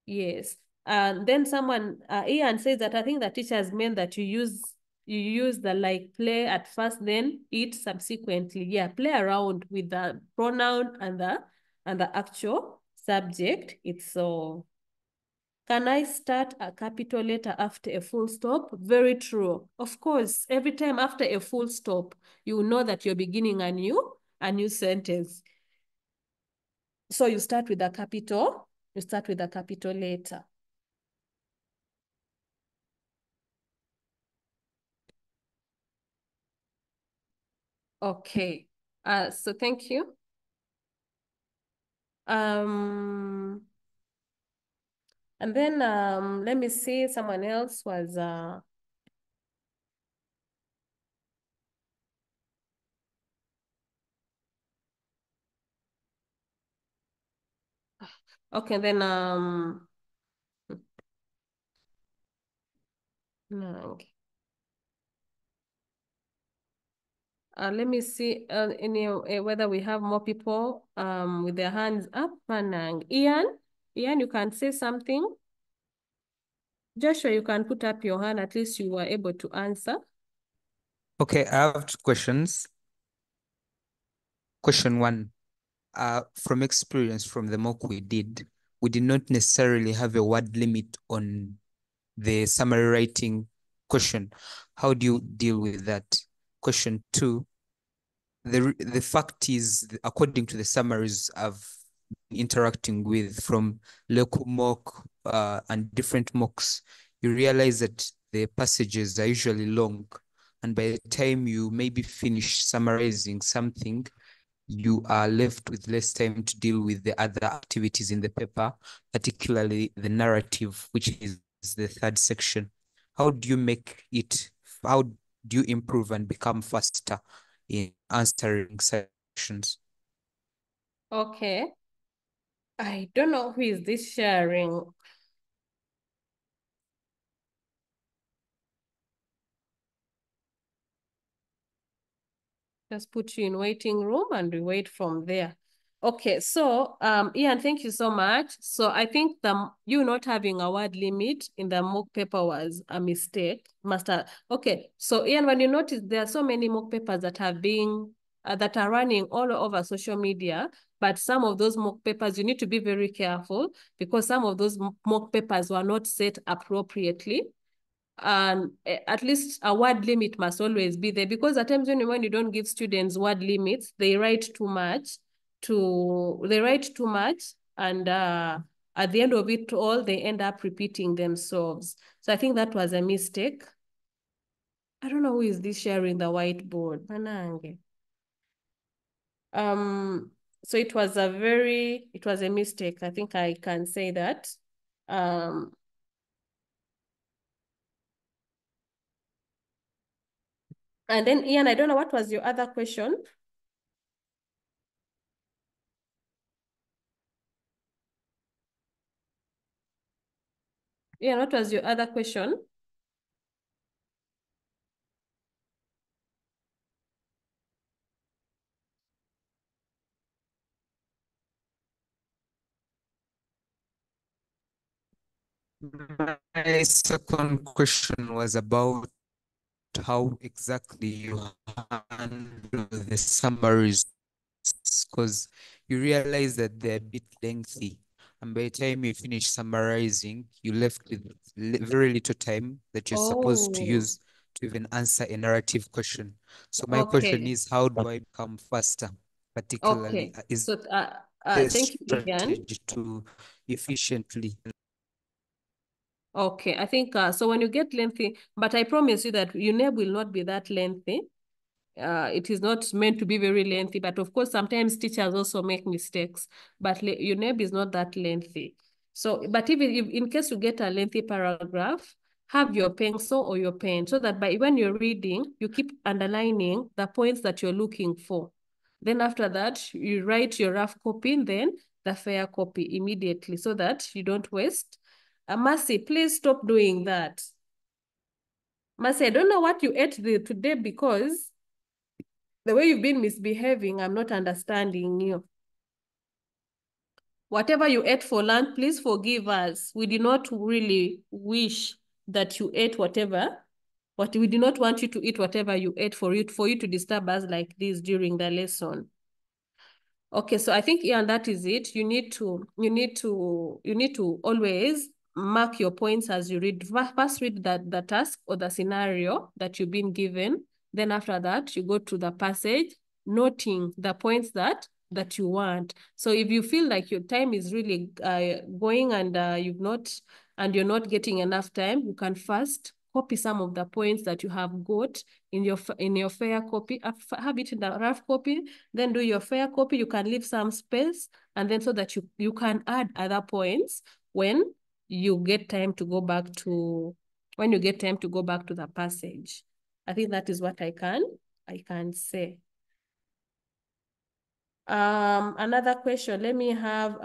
Yes. And then someone, Ian says that I think the teachers meant that you use the like play at first, then eat subsequently. Yeah, play around with the pronoun and the and the actual subject itself. Can I start a capital letter after a full stop? Very true. Of course, every time after a full stop, you know that you're beginning a new sentence. So you start with a capital letter. Okay. So thank you. And then let me see, someone else was okay, then no. Let me see whether we have more people with their hands up. Manang. Ian, you can say something. Joshua, you can put up your hand. At least you were able to answer. Okay, I have two questions. Question one, from experience from the mock we did not necessarily have a word limit on the summary writing question. How do you deal with that? Question two, the fact is, according to the summaries I've been interacting with from local mock and different mocks, you realize that the passages are usually long. And by the time you maybe finish summarizing something, you are left with less time to deal with the other activities in the paper, particularly the narrative, which is the third section. How do you make it, how do you improve and become faster in answering sections? Okay. I don't know who is this sharing. Just put you in waiting room and we wait from there. Okay, so Ian, thank you so much. So I think you not having a word limit in the mock paper was a mistake. Okay, so Ian, when you notice there are so many mock papers that have been that are running all over social media, but some of those mock papers you need to be very careful because some of those mock papers were not set appropriately. And at least a word limit must always be there because at times when you don't give students word limits, they write too much and at the end of it all, they end up repeating themselves. So I think that was a mistake. I don't know who is this sharing the whiteboard. Manange. So it was a mistake. I think I can say that. And then Ian, I don't know, what was your other question? Ian, what was your other question? My second question was about how exactly you handle the summaries, because you realize that they're a bit lengthy. And by the time you finish summarizing, you're left with very little time that you're supposed to Oh, use to even answer a narrative question. So my question okay. is, how do I become faster? Particularly, Okay. is So there a thank you, Ian. strategy to efficiently? Okay, I think so when you get lengthy, but I promise you that UNEB will not be that lengthy. It is not meant to be very lengthy, but of course, sometimes teachers also make mistakes, but UNEB is not that lengthy. So, but even if in case you get a lengthy paragraph, have your pencil or your pen so that when you're reading, you keep underlining the points that you're looking for. Then after that, you write your rough copy and then the fair copy immediately so that you don't waste. Mercy, please stop doing that. Mercy, I don't know what you ate today because the way you've been misbehaving, I'm not understanding you. Whatever you ate for lunch, please forgive us. We did not really wish that you ate whatever. We did not want you to eat whatever you ate for you to disturb us like this during the lesson. Okay, so I think, yeah, that is it. You need to always mark your points as you read. First read the task or the scenario that you've been given. Then after that, you go to the passage, noting the points that you want. So if you feel like your time is really going and you're not getting enough time, you can first copy some of the points that you have got in your fair copy, have it in the rough copy, then do your fair copy. You can leave some space, and then so that you can add other points when you get time to go back to the passage. I think that is what I can say. Another question. Let me have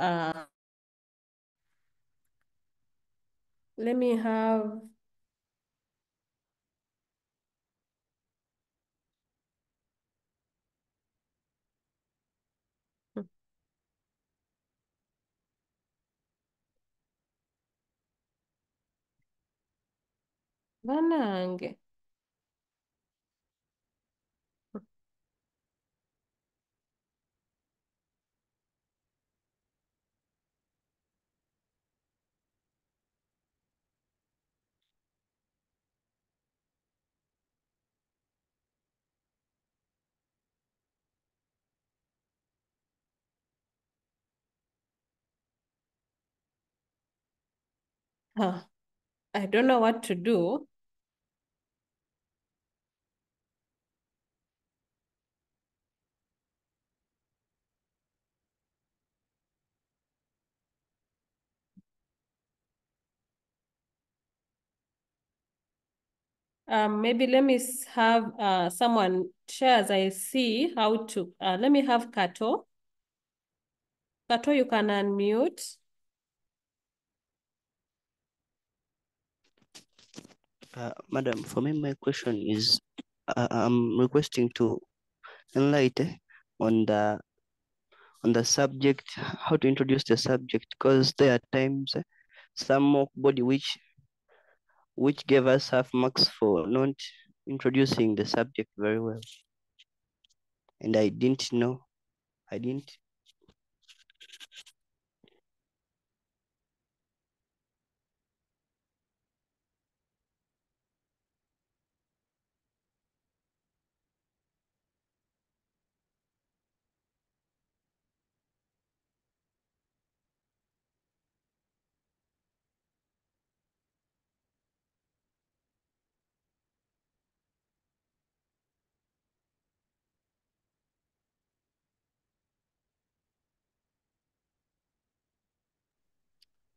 Banange. I don't know what to do. Maybe let me have someone share as I see how to, let me have Kato. Kato, you can unmute. Madam, for me, my question is, I'm requesting to enlighten on the subject, how to introduce the subject, because there are times some mock body which gave us half marks for not introducing the subject very well, and I didn't know. I didn't.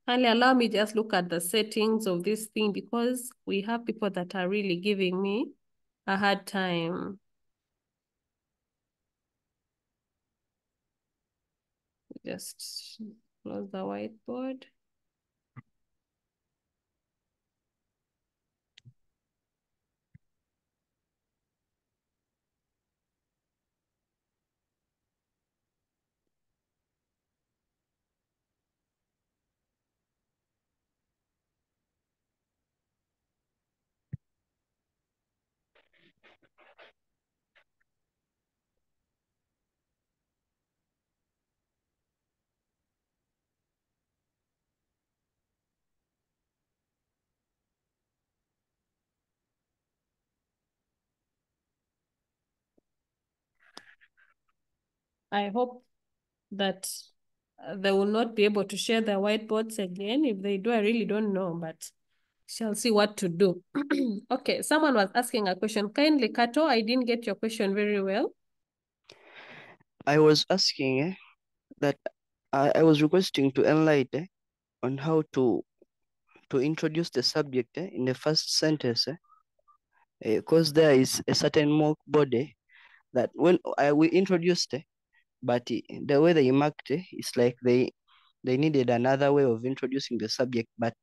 Kindly allow me just look at the settings of this thing because we have people that are really giving me a hard time. Just close the whiteboard. I hope that they will not be able to share their whiteboards again. If they do, I really don't know, but shall see what to do. Okay, someone was asking a question. Kindly, Kato, I didn't get your question very well. I was asking that I was requesting to enlighten on how to introduce the subject in the first sentence, because there is a certain mock body that when we introduced, but the way they marked it's like they needed another way of introducing the subject. But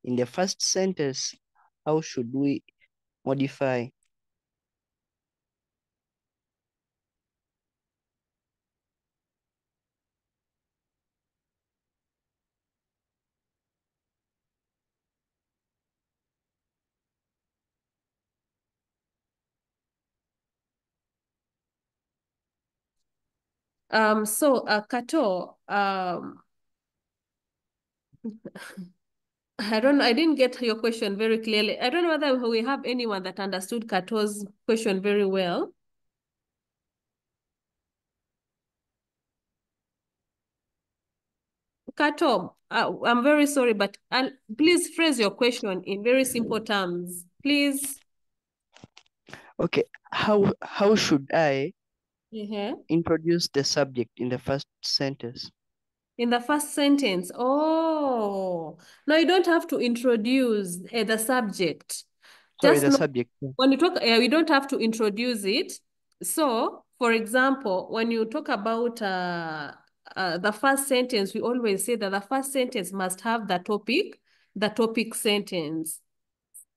in the first sentence, how should we modify? Kato, I didn't get your question very clearly. I don't know whether we have anyone that understood Kato's question very well. Kato, I'm very sorry, but please phrase your question in very simple terms, please. Okay, how should I Uh-huh. introduce the subject in the first sentence? In the first sentence, oh, no, you don't have to introduce the subject. Sorry, Just the know, subject. when you talk, you don't have to introduce it. So, for example, when you talk about the first sentence, we always say that the first sentence must have the topic sentence.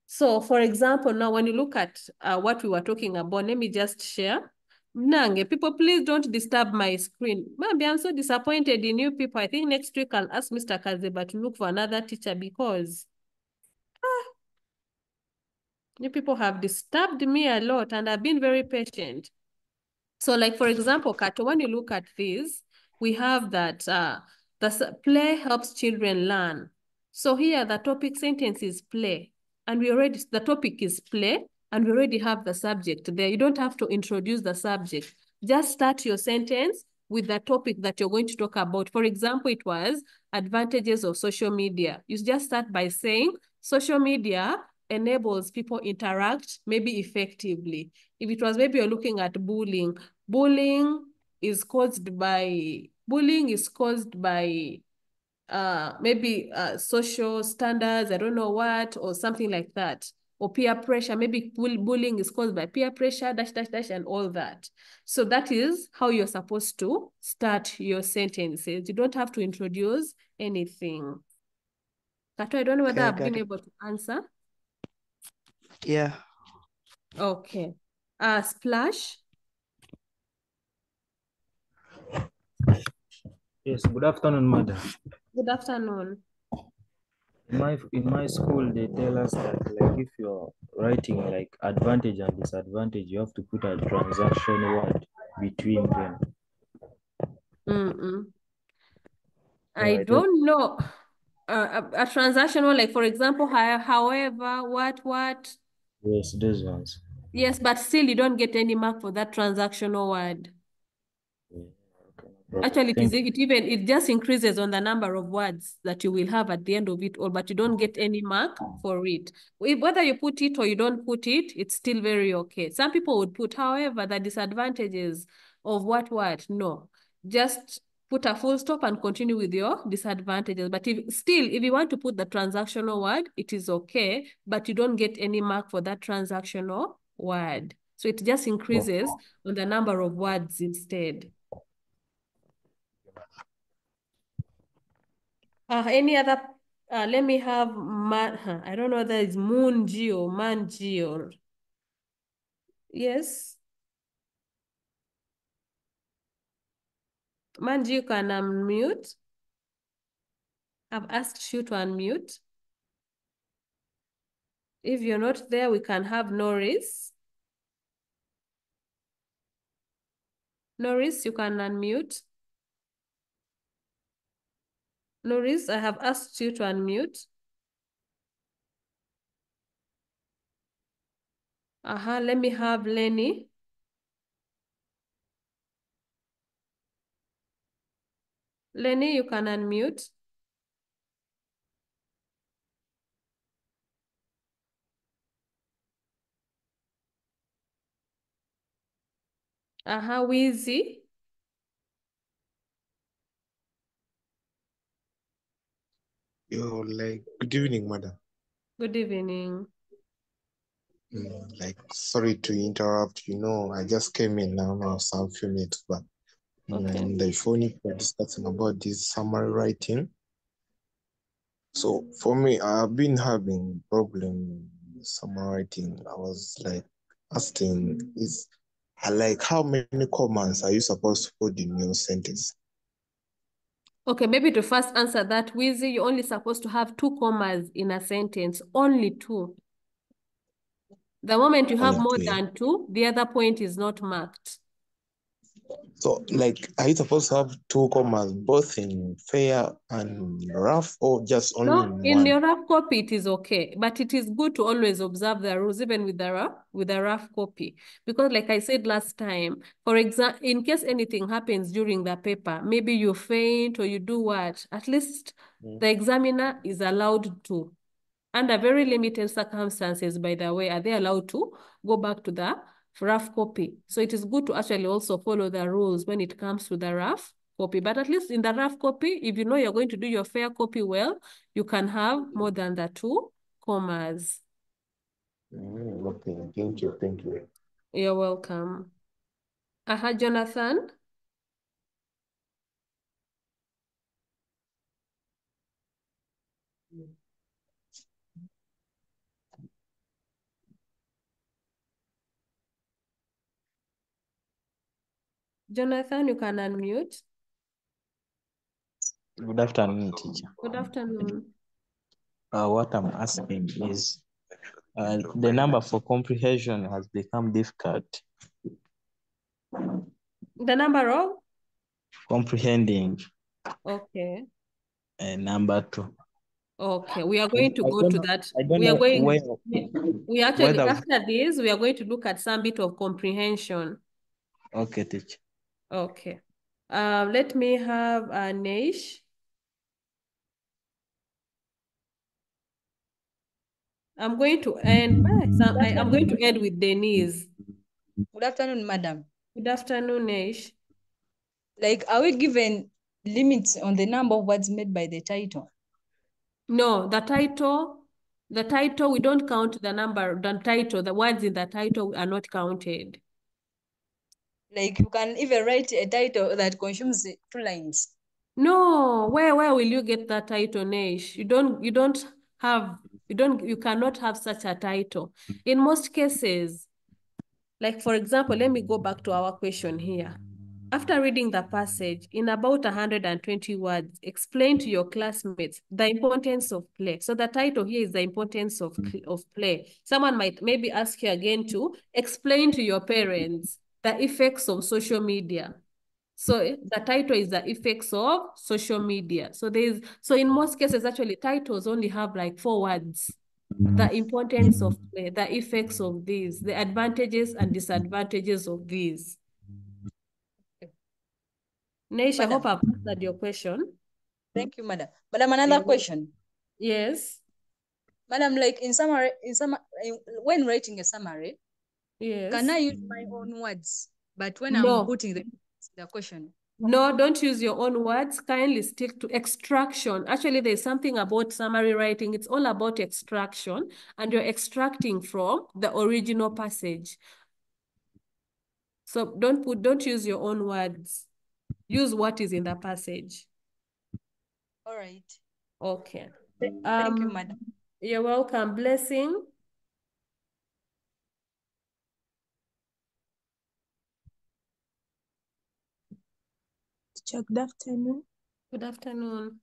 So, for example, now when you look at what we were talking about, let me just share. Nange, people, please don't disturb my screen. Maybe I'm so disappointed in you people. I think next week I'll ask Mr. Kazeba to look for another teacher because you people have disturbed me a lot and I've been very patient. So like, for example, Kato, when you look at this, we have that the play helps children learn. So here the topic sentence is play. And the topic is play, and we already have the subject there. You don't have to introduce the subject. Just start your sentence with the topic that you're going to talk about. For example, it was advantages of social media. You just start by saying social media enables people interact maybe effectively. If it was maybe you're looking at bullying, bullying is caused by maybe social standards, I don't know what, or something like that, or peer pressure. Maybe bullying is caused by peer pressure, dash, dash, dash, and all that. So that is how you're supposed to start your sentences. You don't have to introduce anything. Kato, I don't know whether Okay, I I've got been it. able to answer. Yeah. Okay. Splash. Yes, good afternoon, madam. Good afternoon. In my school, they tell us that like if you're writing like advantage and disadvantage, you have to put a transaction word between them. Mm-mm. So I I don't. don't know. A transactional, like for example, however, what. Yes, those ones. Yes, but still you don't get any mark for that transactional word. Actually, it just increases on the number of words that you will have at the end of it all, but you don't get any mark for it. Whether you put it or you don't put it, it's still very okay. Some people would put, however, the disadvantages of what, no. Just put a full stop and continue with your disadvantages. But if you want to put the transactional word, it is okay, but you don't get any mark for that transactional word. So it just increases on the number of words instead. Any other, let me have, I don't know whether it's Moonji or Manji or, yes. Manji, you can unmute. I've asked you to unmute. If you're not there, we can have Norris. Norris, you can unmute. Norris, I have asked you to unmute. Let me have Lenny. Lenny, you can unmute. Wheezy. Yo, good evening, madam. Good evening. Sorry to interrupt. I just came in now, some few minutes back. Okay. And the phone we're discussing about this summary writing. So for me, I've been having problem with summary writing. I was asking, how many commas are you supposed to put in your sentence? Okay, maybe to first answer that, Wheezy, you're only supposed to have 2 commas in a sentence, only 2. The moment you have more than 2, the other point is not marked. So, like, are you supposed to have two commas both in fair and rough, or just only No, in in one? your rough copy, it is okay. But it is good to always observe the rules, even with the rough copy. Because like I said last time, for example, in case anything happens during the paper, maybe you faint or you do what, at least the examiner is allowed to, under very limited circumstances, by the way, are they allowed to go back to the rough copy? So it is good to actually also follow the rules when it comes to the rough copy. But at least in the rough copy, if you know you're going to do your fair copy well, you can have more than the 2 commas. Okay, thank you, thank you. You're welcome. Jonathan? Jonathan, you can unmute. Good afternoon, teacher. Good afternoon. What I'm asking is, the number for comprehension has become difficult. The number of? Comprehending Okay. Number 2. Okay, we are going to I go don't to know, that. I don't We are know going, we actually, whether. after this, we are going to look at some bit of comprehension. Okay, teacher. Okay. Let me have Neish. I'm going to end, I'm going to end with Denise. Good afternoon, madam. Good afternoon, Neish. Like, are we given limits on the number of words made by the title? No, the title, we don't count the number, the title, the words in the title are not counted. Like, you can even write a title that consumes 2 lines. No, where will you get that title, Neish? You cannot have such a title. In most cases, like for example, let me go back to our question here. After reading the passage, in about 120 words, explain to your classmates the importance of play. So the title here is the importance of play. Someone might maybe ask you again to explain to your parents the effects of social media. So the title is the effects of social media. So in most cases, actually titles only have like 4 words. The importance of play, the effects of these, the advantages and disadvantages of these. Neish, I hope I've answered your question. Thank you, madam. Madam, another question. Yes. Madam, like when writing a summary, yes, can I use my own words? But when No. I'm putting the question. No, don't use your own words. Kindly stick to extraction. Actually, there's something about summary writing. It's all about extraction, and you're extracting from the original passage. So don't use your own words. Use what is in the passage. All right. Okay. Thank you, madam. You're welcome. Blessing. Teacher, good afternoon. Good afternoon.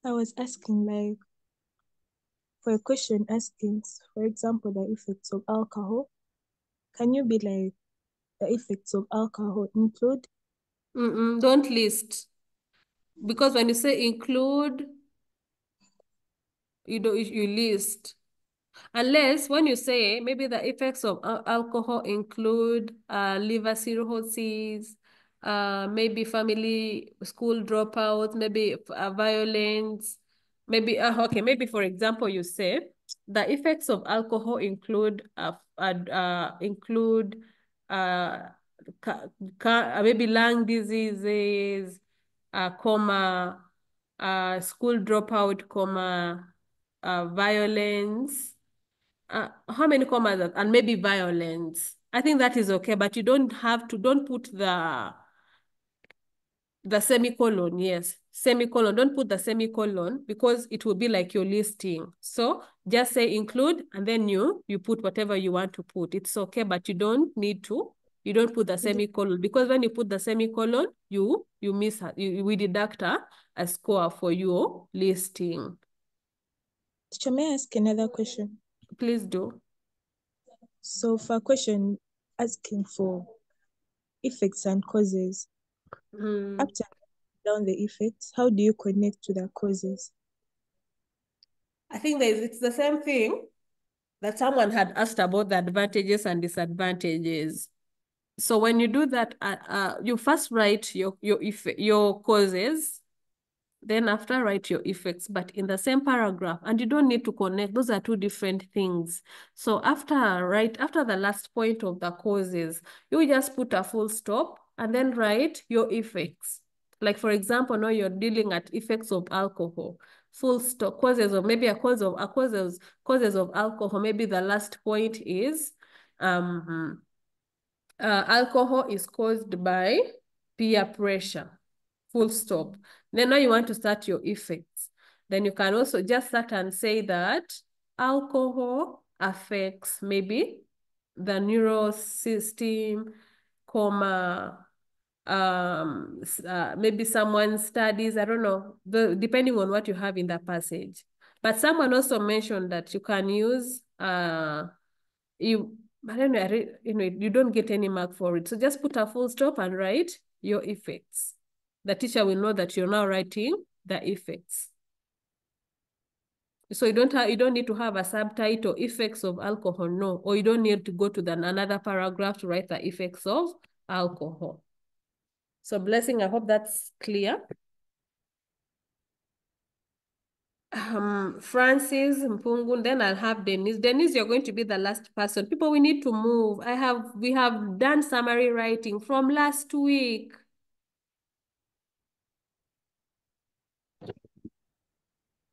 I was asking, like, for a question asking, for example, the effects of alcohol. Can you be like, the effects of alcohol include? Don't list. Because when you say include, you list. Unless when you say maybe the effects of alcohol include liver cirrhosis, maybe family school dropouts, maybe violence, maybe, okay, maybe for example, you say the effects of alcohol include maybe lung diseases, school dropout, violence. How many commas? And maybe violence. I think that is okay, but you don't put the semicolon, yes. Semicolon, don't put the semicolon because it will be like you're listing. So just say include and then you put whatever you want to put. It's okay, but you don't put the semicolon because when you put the semicolon, we deduct a score for your listing. Teacher, may I ask another question? Please do. So for a question asking for effects and causes. Mm. After down the effects, how do you connect to the causes? I think it's the same thing that someone had asked about the advantages and disadvantages. So when you do that, you first write your causes, then after write your effects, but in the same paragraph, and you don't need to connect. Those are two different things. So after the last point of the causes, you just put a full stop and then write your effects. Like for example, now you're dealing at effects of alcohol, full stop, causes of maybe causes of alcohol. Maybe the last point is alcohol is caused by peer pressure, full stop. Then now you want to start your effects. Then you can also just start and say that alcohol affects maybe the neural system, maybe someone studies, I don't know, depending on what you have in the passage. But someone also mentioned that you can use I don't know, you don't get any mark for it. So just put a full stop and write your effects. The teacher will know that you're now writing the effects. So you don't need to have a subtitle, effects of alcohol, no. Or you don't need to go to another paragraph to write the effects of alcohol. So Blessing, I hope that's clear. Francis Mpungu, then I'll have Denise. Denise, you're going to be the last person. People, we need to move. We have done summary writing from last week.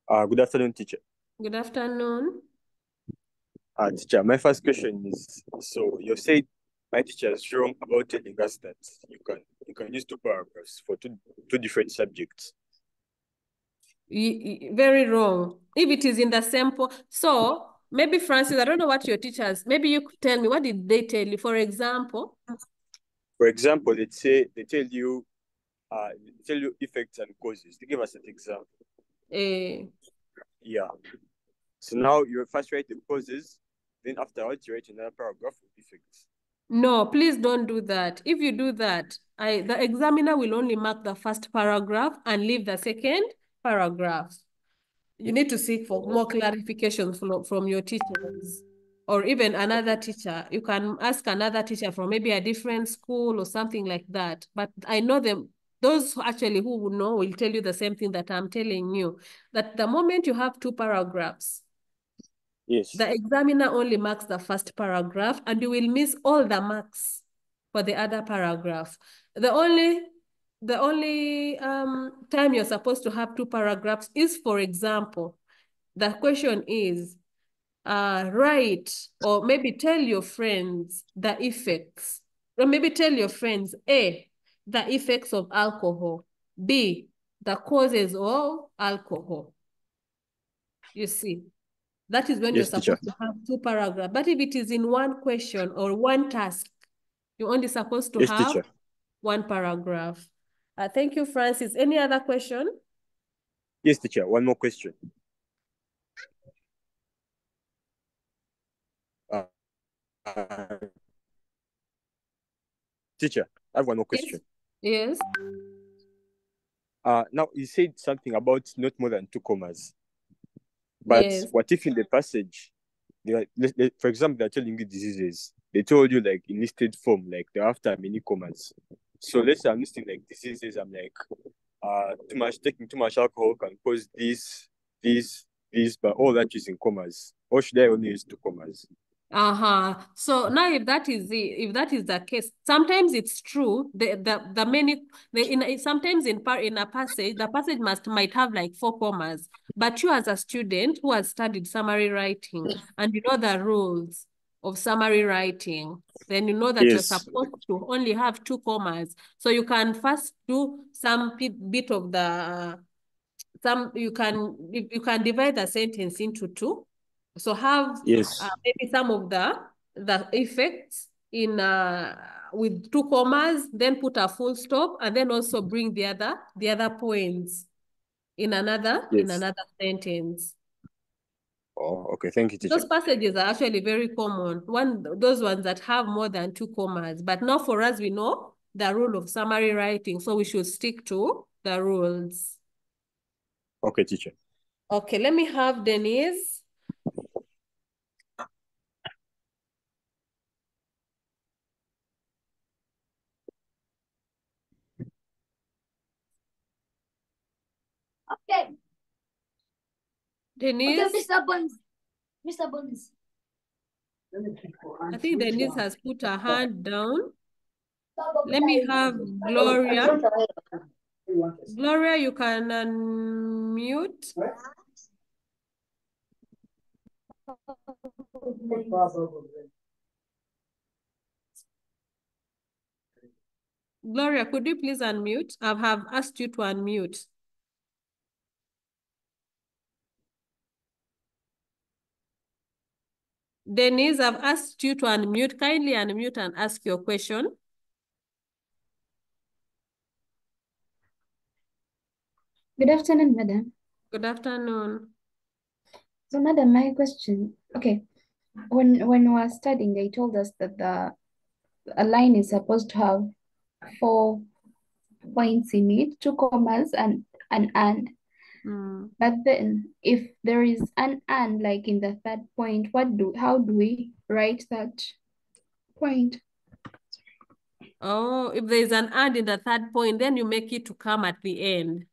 Good afternoon, teacher. Good afternoon. Teacher, my first question is, so you said my teacher is wrong about telling us that you can use two paragraphs for two different subjects. Very wrong. If it is in the sample, so maybe Francis, I don't know what your teachers, maybe you could tell me, what did they tell you? For example, let's say they tell you effects and causes. They give us an example. Yeah. So now you first write the causes, then afterwards you write another paragraph of effects. No, please don't do that. If you do that, the examiner will only mark the first paragraph and leave the second paragraph. You need to seek for more clarification from your teachers or even another teacher. You can ask another teacher from maybe a different school or something like that. But I know those actually who would know will tell you the same thing that I'm telling you, that the moment you have two paragraphs, yes, the examiner only marks the first paragraph and you will miss all the marks for the other paragraph. The only time you're supposed to have two paragraphs is, for example, the question is, write or maybe tell your friends the effects, or maybe tell your friends, A, the effects of alcohol, B, the causes of alcohol. You see, that is when yes, you're supposed to have two paragraphs. But if it is in one question or one task, you're only supposed to have one paragraph. Thank you, Francis. Any other question? Yes, teacher. One more question. Teacher, I have one more question. Yes. Now you said something about not more than 2 commas. But what if in the passage, for example, they're telling you diseases. They told you like in listed form, like they're after many commas. So let's say I'm listing like diseases. I'm like, taking too much alcohol can cause this, but all that is in commas. Or should I only use 2 commas? So now if that is the case, sometimes it's true. Sometimes in a passage, the passage might have like 4 commas. But you as a student who has studied summary writing and you know the rules of summary writing, then you know that you're supposed to only have 2 commas. So you can first do some bit of you can divide the sentence into 2. So have maybe some of the effects in with 2 commas, then put a full stop, and then also bring the other points in another sentence. Oh, okay. Thank you, teacher. Those passages are actually very common. Those ones that have more than 2 commas, but not for us. We know the rule of summary writing. So we should stick to the rules. Okay, teacher. Okay, let me have Denise. Okay. Denise. Okay, Mr. Bones. Mr. Bones. I think Denise has put her hand down. Let me have Gloria. Gloria, you can unmute. Gloria, could you please unmute? I have asked you to unmute. Denise, I've asked you to unmute. Kindly unmute and ask your question. Good afternoon, madam. Good afternoon. So, madam, my question, okay, when we were studying, they told us that a line is supposed to have 4 points in it, 2 commas and an and. But then if there is an and like in the third point, how do we write that point? Oh, if there is an and in the third point, then you make it to come at the end.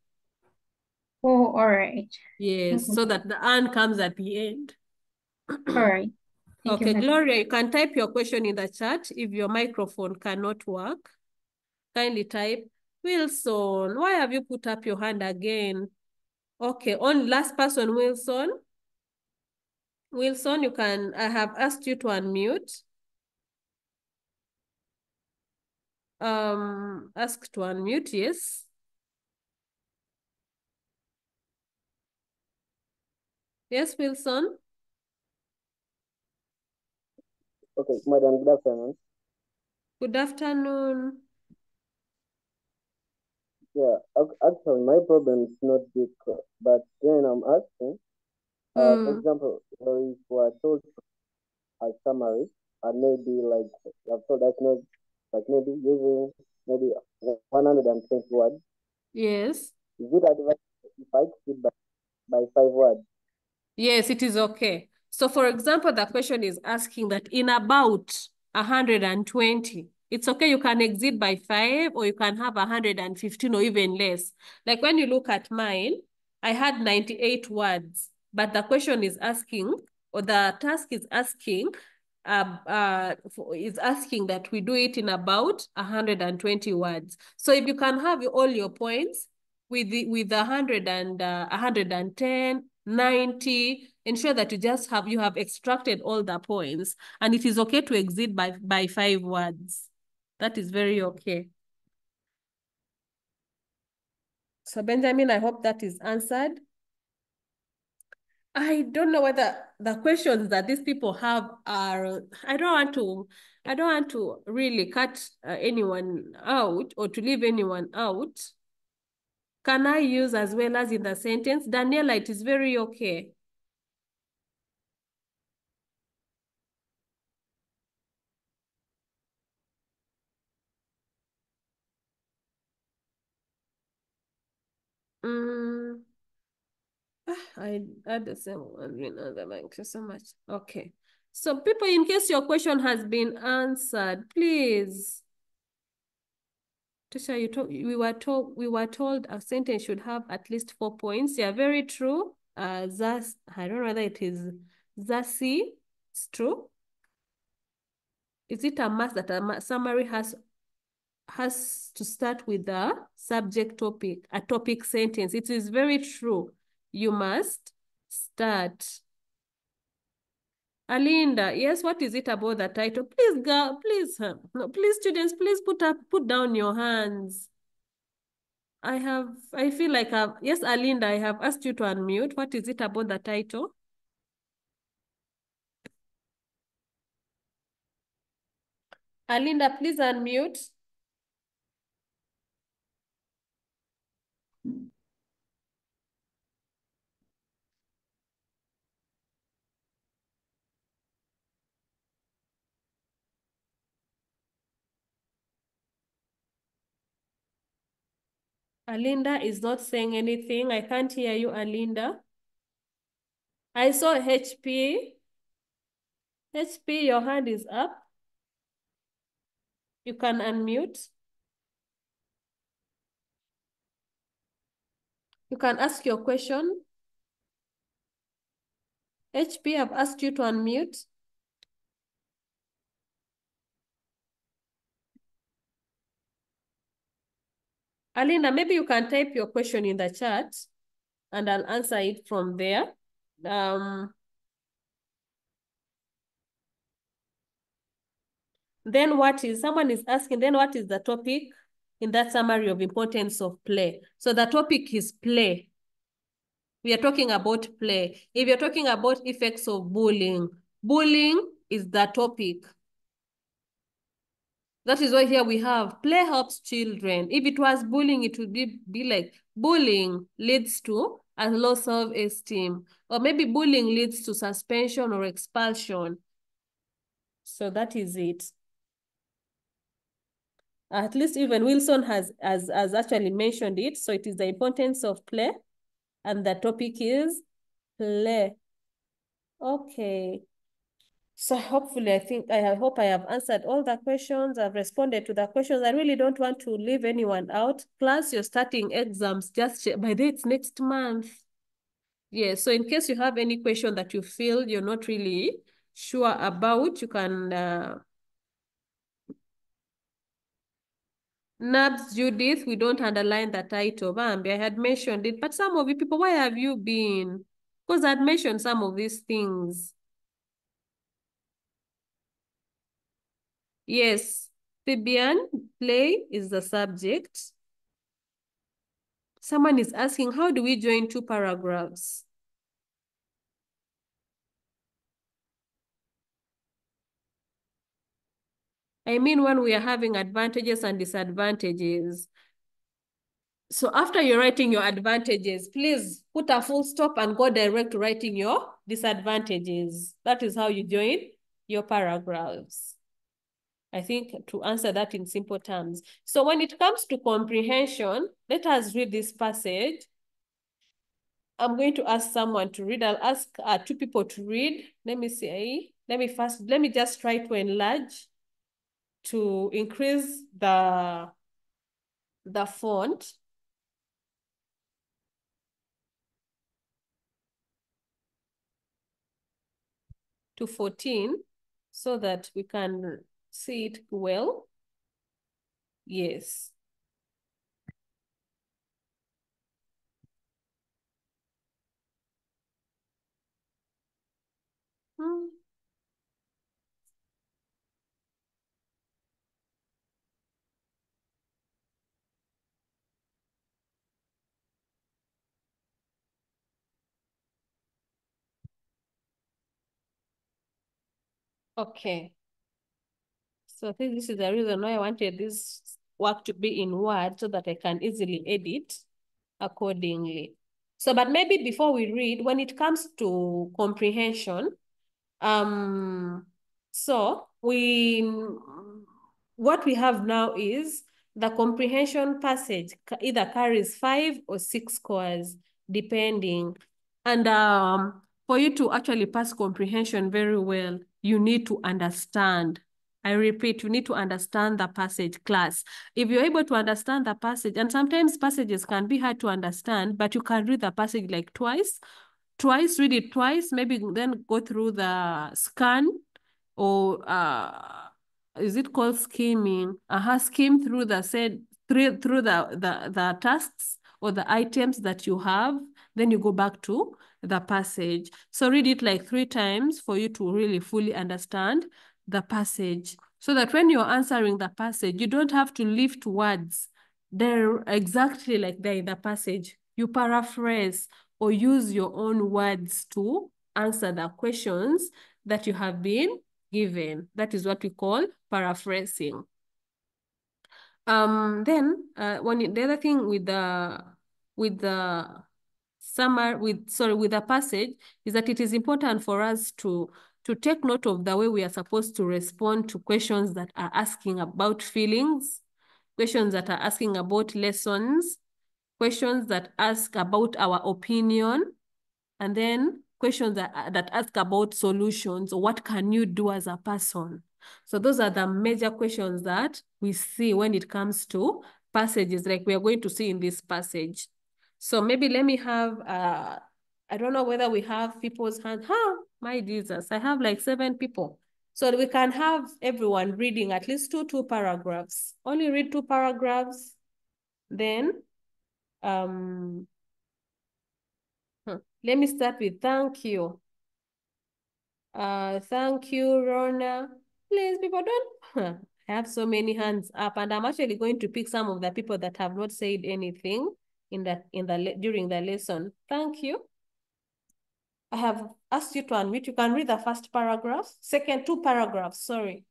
Oh, all right. Yes, so that the and comes at the end. All right. Thank you, Okay, madam. Gloria, you can type your question in the chat if your microphone cannot work. Kindly type. Wilson, why have you put up your hand again? Okay, on last person, Wilson. Wilson, I have asked you to unmute. Ask to unmute, yes. Yes, Wilson. Okay, madam, good afternoon. Good afternoon. Yeah, actually, my problem is not big, but then I'm asking, for example, if we are told a summary, and maybe like you have told us, maybe using maybe 120 words. Yes. Is it advisable if I exceed by 5 words? Yes, it is okay. So for example, the question is asking that in about 120, it's okay, you can exceed by 5 or you can have 115 or even less. Like when you look at mine, I had 98 words, but the question is asking, or the task is asking, that we do it in about 120 words. So if you can have all your points with 110, 90, ensure that you have extracted all the points, and it is okay to exceed by 5 words. That is very okay. So Benjamin, I hope that is answered. I don't know whether the questions that these people have are, I don't want to really cut anyone out or to leave anyone out. Can I use as well as in the sentence? Daniela, it is very okay. I had the same one, thank you so much. Okay. So people, in case your question has been answered, please. Tisha, we were told a sentence should have at least 4 points. Yeah, very true. I don't know whether it is Zasi. It's true. Is it a must that a summary has to start with a subject topic, a topic sentence? It is very true. You must start. Alinda, yes, what is it about the title? Please, girl, please, no, please, students, please put down your hands. I feel like yes, Alinda, I have asked you to unmute. What is it about the title? Alinda, please unmute. Alinda is not saying anything. I can't hear you, Alinda. I saw HP. HP, your hand is up. You can unmute. You can ask your question. HP, I've asked you to unmute. Alinda, maybe you can type your question in the chat and I'll answer it from there. Then someone is asking, then what is the topic in that summary of importance of play? So the topic is play. We are talking about play. If you're talking about effects of bullying, bullying is the topic. That is why here we have play helps children. If it was bullying, it would be like bullying leads to a low self-esteem. Or maybe bullying leads to suspension or expulsion. So that is it. At least even Wilson has actually mentioned it. So it is the importance of play. And the topic is play. Okay. So hopefully, I hope I have answered all the questions. I've responded to the questions. I really don't want to leave anyone out. Plus, you're starting exams just by the it's next month. Yeah, so in case you have any question that you feel you're not really sure about, you can Nabs Judith, we don't underline the title. Bambi, I had mentioned it, but some of you people, where have you been? Because I'd mentioned some of these things. Yes, Fabian, play is the subject. Someone is asking, how do we join two paragraphs? I mean, when we are having advantages and disadvantages. So after you're writing your advantages, please put a full stop and go direct to writing your disadvantages. That is how you join your paragraphs. I think to answer that in simple terms. So when it comes to comprehension, let us read this passage. I'm going to ask someone to read. I'll ask two people to read. Let me see. Let me just try to enlarge to increase the font. To 14 so that we can see it well. Yes. Okay. So I think this is the reason why I wanted this work to be in Word so that I can easily edit accordingly. So, but maybe before we read, when it comes to comprehension, so what we have now is the comprehension passage either carries 5 or 6 scores, depending. And for you to actually pass comprehension very well, you need to understand. I repeat, you need to understand the passage class. If you're able to understand the passage, and sometimes passages can be hard to understand, but you can read the passage like twice, read it twice, maybe then go through the scan or is it called skimming? Skim through the through the tasks or the items that you have, then you go back to the passage. So read it like 3 times for you to really fully understand the passage, so that when you're answering the passage, you don't have to lift words. They're exactly like they're in the passage. You paraphrase or use your own words to answer the questions that you have been given. That is what we call paraphrasing. Then the other thing with the passage is that it is important for us to take note of the way we are supposed to respond to questions that are asking about feelings, questions that are asking about lessons, questions that ask about our opinion, and then questions that ask about solutions. What can you do as a person? So those are the major questions that we see when it comes to passages like we are going to see in this passage. So maybe let me have, I don't know whether we have people's hands. My Jesus, I have like 7 people. So we can have everyone reading at least two paragraphs. Only read 2 paragraphs. Then, let me start with thank you. Thank you, Rona. Please, people, don't. I have so many hands up, and I'm actually going to pick some of the people that have not said anything during the lesson. Thank you. I have asked you to unmute. You can read the first paragraph. Second 2 paragraphs, sorry.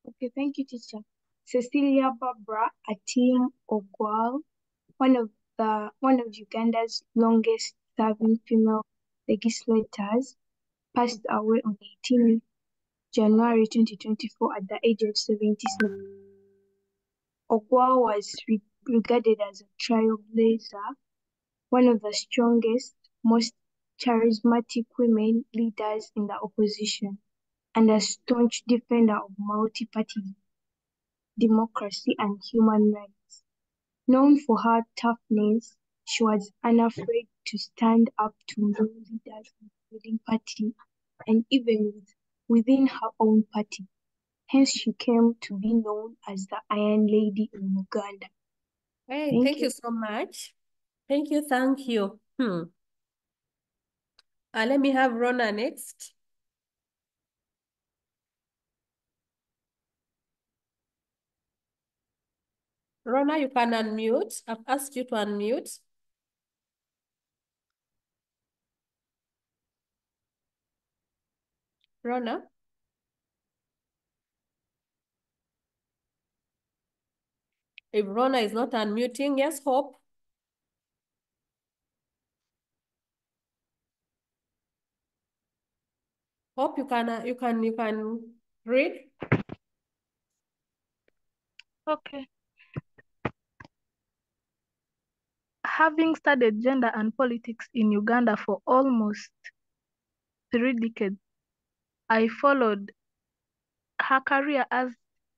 Okay, thank you, teacher. Cecilia Barbara Atim Ogwal, one of Uganda's longest serving female legislators, passed away on 18 January 2024 at the age of 77. Ogwal was regarded as a trailblazer, one of the strongest, most charismatic women leaders in the opposition, and a staunch defender of multi-party democracy and human rights. Known for her toughness, she was unafraid to stand up to male leaders in the ruling party and even within her own party. Hence, she came to be known as the Iron Lady in Uganda. Hey, thank you so much. Thank you. Let me have Rona next. Rona, you can unmute. I've asked you to unmute. Rona? If Rona is not unmuting, yes, Hope. Hope you can read. Okay. Having studied gender and politics in Uganda for almost 3 decades, I followed her career as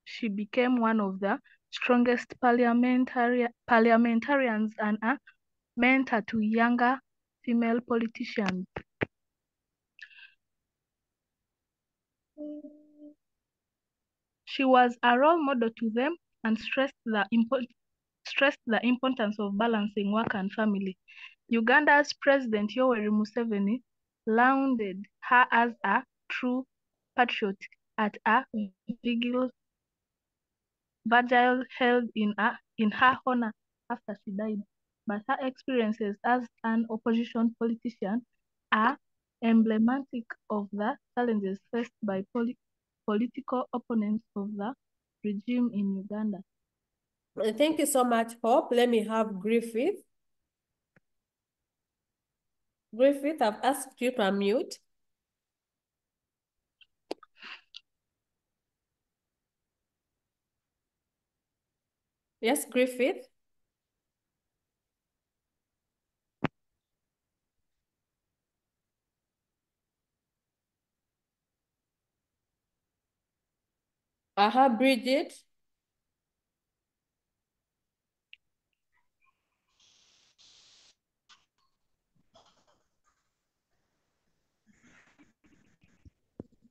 she became one of the strongest parliamentarians and a mentor to younger female politicians. She was a role model to them and stressed the importance of balancing work and family. Uganda's President Yoweri Museveni lauded her as a true patriot at a vigil held in her honor after she died. But her experiences as an opposition politician are emblematic of the challenges faced by political opponents of the regime in Uganda. Thank you so much, Hope. Let me have Griffith. Griffith, I've asked you to unmute. Yes, Griffith. Bridget.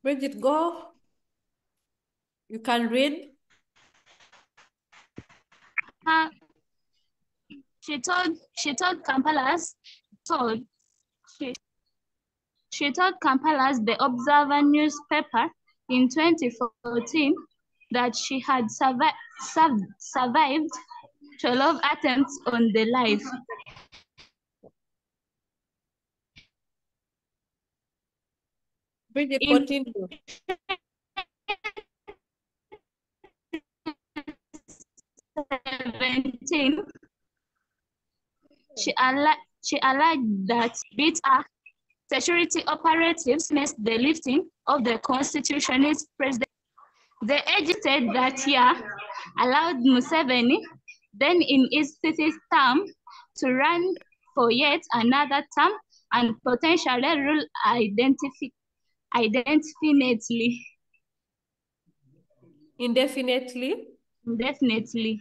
Bridget, go. You can read. She told Kampala's The Observer newspaper in 2014 that she had survived 12 attempts on the life. Bridget, continue. She alleged that beat her security operatives missed the lifting of the constitution's president. The AG said that year allowed Museveni, then in his 6th term, to run for yet another term and potentially rule indefinitely. Indefinitely.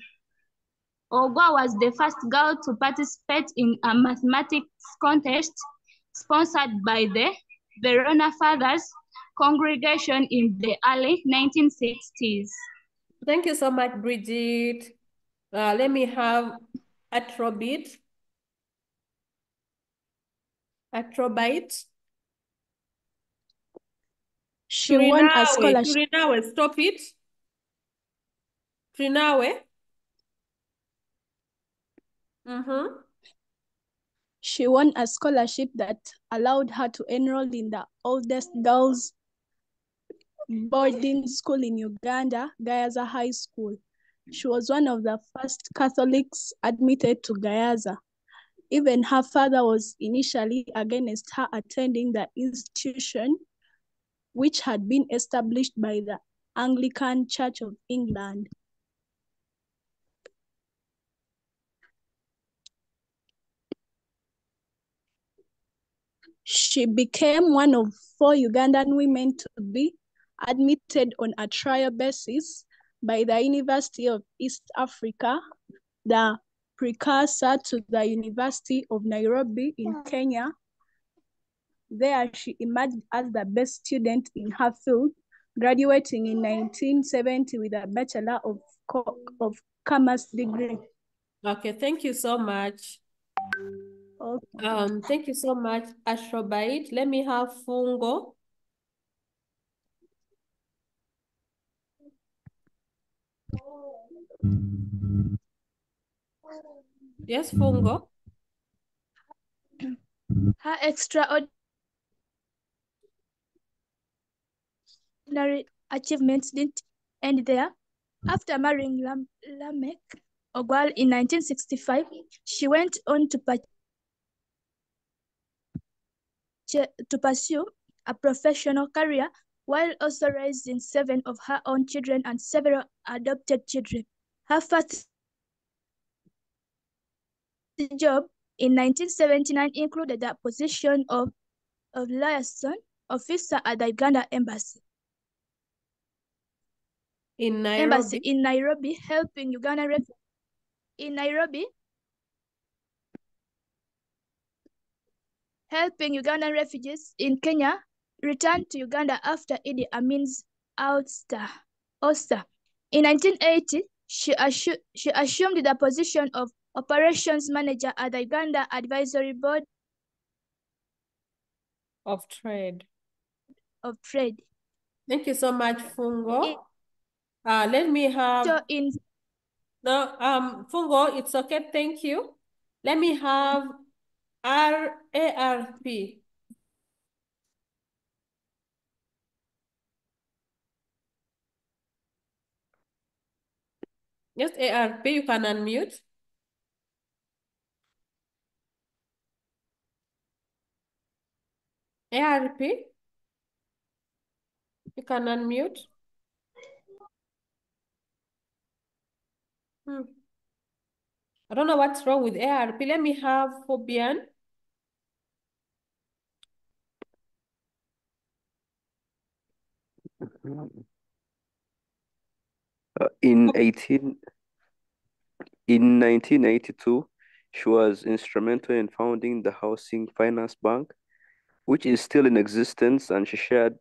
Ogwa was the first girl to participate in a mathematics contest sponsored by the Verona Fathers congregation in the early 1960s. Thank you so much, Bridget. Let me have Atrobit. Atrobite. She won a scholarship. Trinawe, stop it. Trinawe. She won a scholarship that allowed her to enroll in the oldest girls' boarding school in Uganda, Gayaza High School. She was one of the first Catholics admitted to Gayaza. Even her father was initially against her attending the institution, which had been established by the Anglican Church of England. She became one of 4 Ugandan women to be admitted on a trial basis by the University of East Africa, the precursor to the University of Nairobi in Kenya. There she emerged as the best student in her field, graduating in 1970 with a Bachelor of Commerce degree. Okay, thank you so much. Okay. Thank you so much, Ashrobite. Let me have Fungo. Yes, Fungo. Her extraordinary achievements didn't end there. After marrying Lamek Ogwal in 1965, she went on to pursue a professional career while also raising 7 of her own children and several adopted children. Her first job in 1979 included the position of liaison officer at the Uganda Embassy. In Nairobi? In Nairobi, helping Uganda refugees. In Nairobi, helping Ugandan refugees in Kenya return to Uganda after Idi Amin's ouster. In 1980, she assumed the position of operations manager at the Uganda Advisory Board of Trade. Thank you so much, Fungo. Let me have... Fungo, it's okay, thank you. Let me have ARP. Yes, ARP, you can unmute. ARP, you can unmute. I don't know what's wrong with ARP. Let me have Fabian. In 1982, she was instrumental in founding the Housing Finance Bank, which is still in existence, and she chaired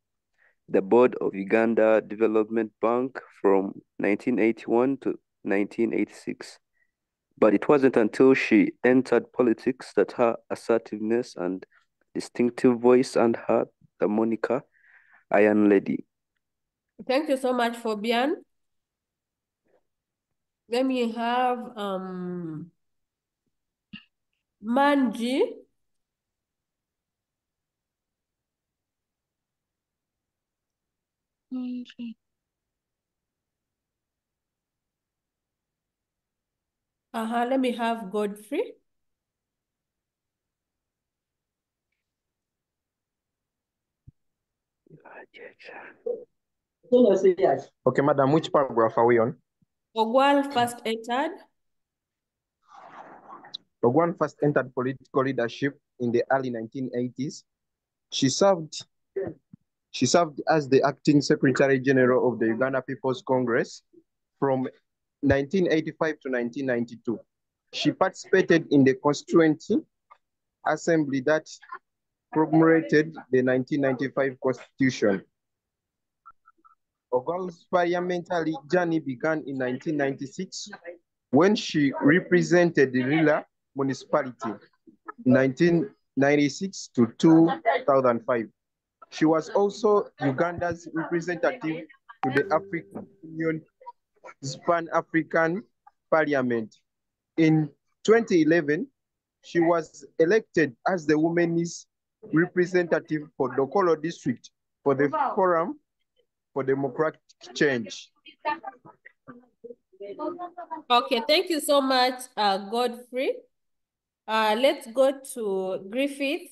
the board of Uganda Development Bank from 1981 to 1986. But it wasn't until she entered politics that her assertiveness and distinctive voice earned her the moniker Iron Lady. Thank you so much, Fabian. Let me have Manji. Let me have Godfrey. Okay, madam, which paragraph are we on? Ogwal first entered. Ogwan first entered political leadership in the early 1980s. She served as the acting Secretary General of the Uganda People's Congress from 1985 to 1992. She participated in the Constituency Assembly that promulgated the 1995 Constitution. Ogwan's parliamentary journey began in 1996 when she represented the Lila municipality 1996 to 2005. She was also Uganda's representative to the African Union Pan-African Parliament. In 2011, she was elected as the women's representative for Dokolo district for the Forum for Democratic Change. Okay, thank you so much, Godfrey. Let's go to Griffith.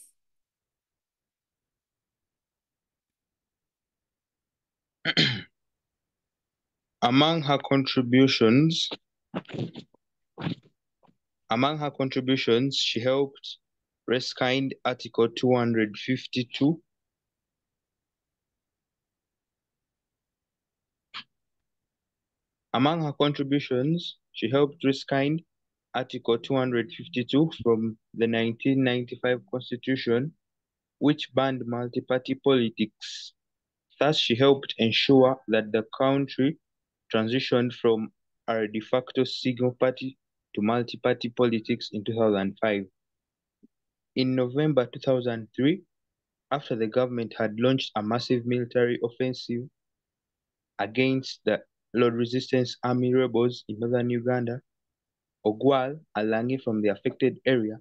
Among her contributions, she helped rescind Article 252 Among her contributions, she helped rescind Article 252 from the 1995 Constitution, which banned multi-party politics. Thus, she helped ensure that the country transitioned from a de facto single-party to multi-party politics in 2005. In November 2003, after the government had launched a massive military offensive against the Lord Resistance Army rebels in northern Uganda, Ogwal Alangi from the affected area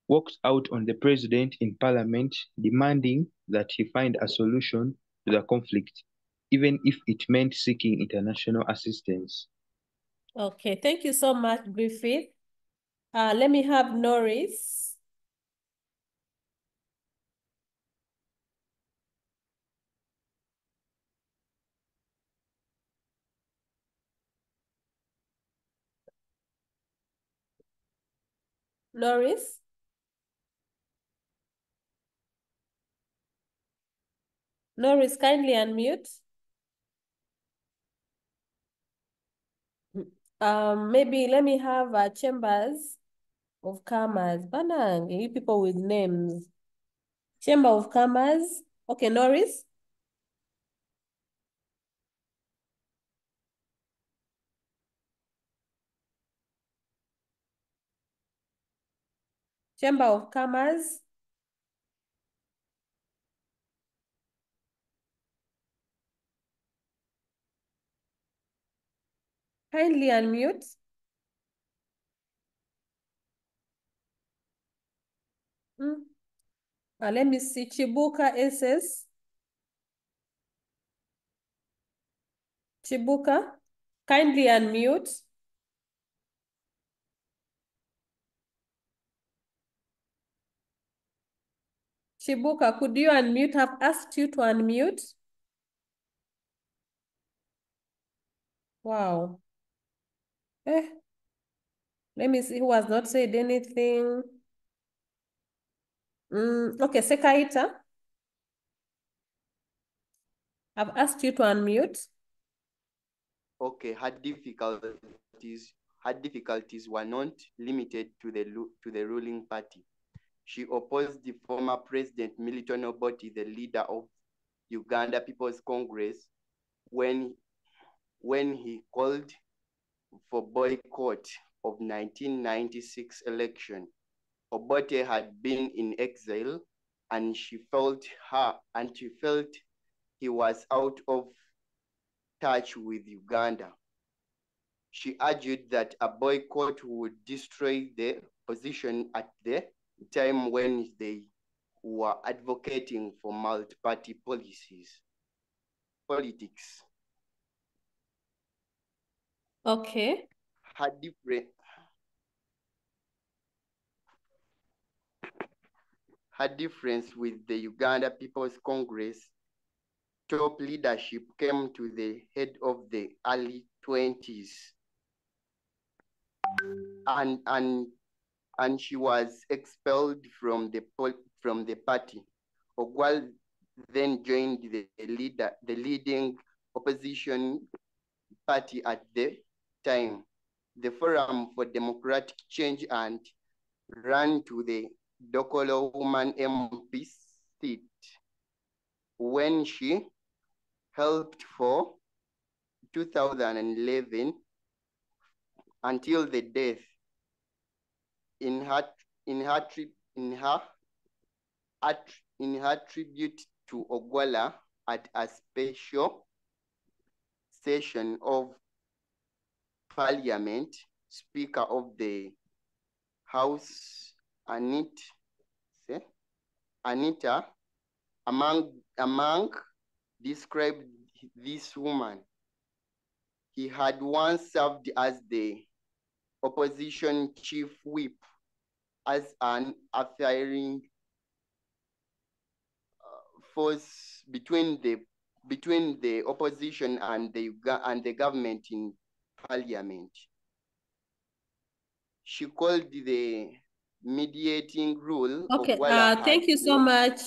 walked out on the president in parliament demanding that he find a solution to the conflict, even if it meant seeking international assistance. Okay, thank you so much, Griffith. Let me have Norris. Norris? Norris, kindly unmute. Maybe let me have Chambers of Commerce. Banang, you people with names. Chamber of Commerce. Okay, Norris. Chamber of Commerce. Kindly unmute. Let me see. Chibuka SS. Chibuka, kindly unmute. Chibuka, could you unmute? I've asked you to unmute. Wow. Let me see who has not said anything. Okay, Sekaita. I've asked you to unmute. Okay, her difficulties were not limited to the ruling party. She opposed the former president Milton Obote, the leader of Uganda People's Congress, when he called for boycott of 1996 election. Obote had been in exile, and she felt he was out of touch with Uganda. She argued that a boycott would destroy the position at the time when they were advocating for multi-party politics. Okay. Her difference with the Uganda People's Congress top leadership came to the head of the early 20s. And and she was expelled from the party. Ogwal then joined the leading opposition party at the time, the Forum for Democratic Change, and ran to the Dokolo Woman MP seat when she helped for 2011 until the death. In her tribute to Ogwala at a special session of Parliament, Speaker of the House Anita Amang described this woman. He had once served as the opposition chief whip as an affirming force between the opposition and the government in parliament. She called the mediating rule. Okay, thank you so much.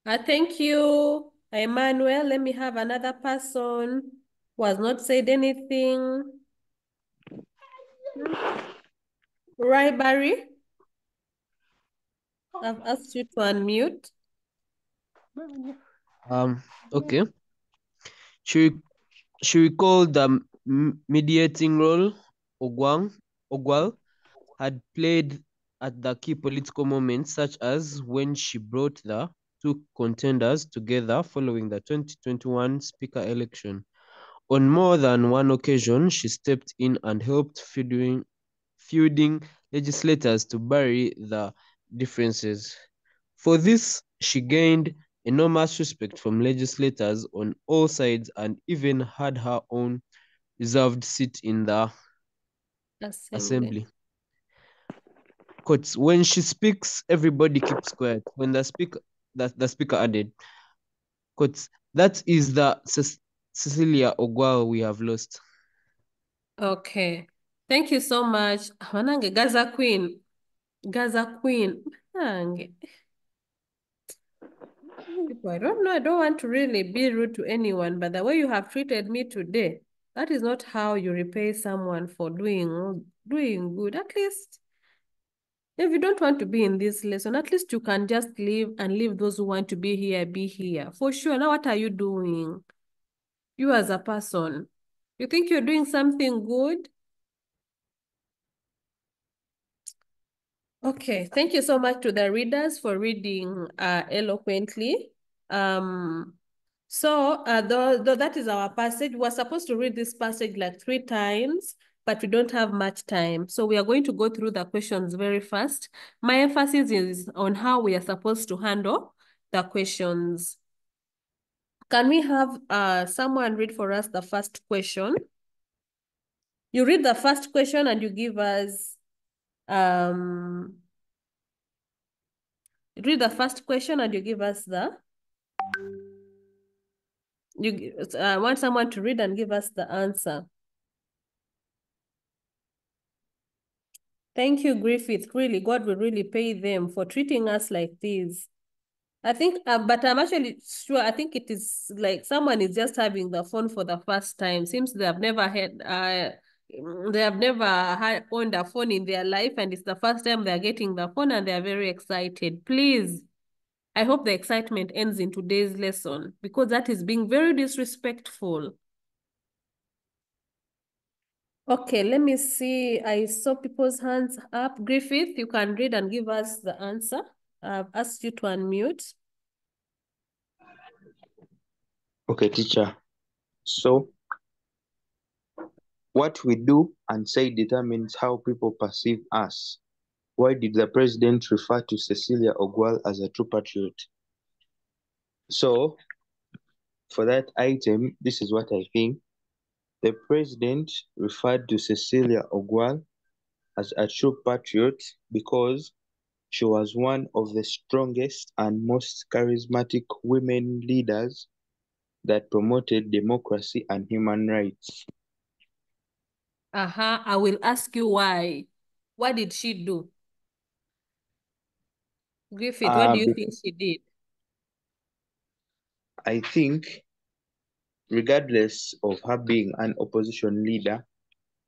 Thank you, Emmanuel. Let me have another person who has not said anything. Right, Barry? I've asked you to unmute. Okay. She recalled the mediating role Ogwal had played at the key political moments, such as when she brought the two contenders together following the 2021 speaker election. On more than one occasion, she stepped in and helped feuding legislators to bury the differences. For this, she gained enormous respect from legislators on all sides and even had her own reserved seat in the assembly. Quotes, when she speaks, everybody keeps quiet. When the speaker added, quotes, that is the Cecilia Ogwal we have lost. Okay. Thank you so much. Wanange, Gaza Queen. Gaza Queen. People, I don't know. I don't want to really be rude to anyone, but the way you have treated me today, that is not how you repay someone for doing good. At least, if you don't want to be in this lesson, at least you can just leave and leave those who want to be here. For sure. Now, what are you doing? You as a person, you think you're doing something good? Okay, thank you so much to the readers for reading eloquently. So though that is our passage, we're supposed to read this passage like 3 times, but we don't have much time. So we are going to go through the questions very fast. My emphasis is on how we are supposed to handle the questions. Can we have someone read for us the first question? You read the first question and you give us read the first question and you give us you want someone to read and give us the answer. Thank you, Griffith. Really, God will really pay them for treating us like this. I think, but I'm actually sure, I think it is like someone is just having the phone for the first time. Seems they have never had, owned a phone in their life, and it's the first time they're getting the phone and they're very excited. Please, I hope the excitement ends in today's lesson because that is being very disrespectful. Okay, let me see. I saw people's hands up. Griffith, you can read and give us the answer. I've asked you to unmute. Okay, teacher. So, what we do and say determines how people perceive us. Why did the president refer to Cecilia Ogwal as a true patriot? So, for that item, this is what I think. The president referred to Cecilia Ogwal as a true patriot because she was one of the strongest and most charismatic women leaders that promoted democracy and human rights. I will ask you why. What did she do? Griffith, what do you think she did? I think, regardless of her being an opposition leader,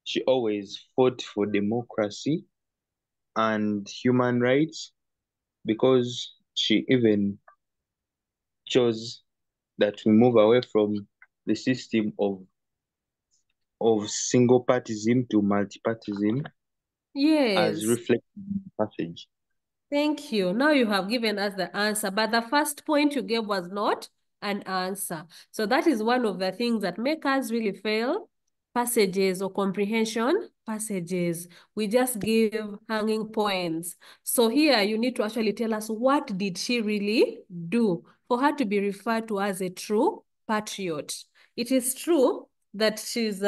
she always fought for democracy and human rights, because she even chose that we move away from the system of single partyism to multi-partyism, as Yes. reflected in the passage. Thank you. Now you have given us the answer, but the first point you gave was not an answer. So that is one of the things that make us really fail passages or comprehension passages. We just give hanging points. So here you need to actually tell us, what did she really do for her to be referred to as a true patriot? It is true that she's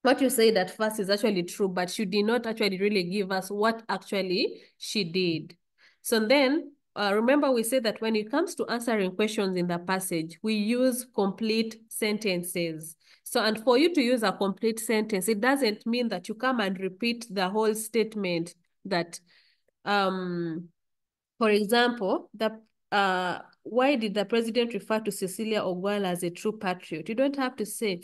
what you said at first is actually true, but she did not actually really give us what actually she did. So then, remember we said that when it comes to answering questions in the passage, we use complete sentences. So, and for you to use a complete sentence, it doesn't mean that you come and repeat the whole statement that, for example, why did the president refer to Cecilia Ogwal as a true patriot? You don't have to say,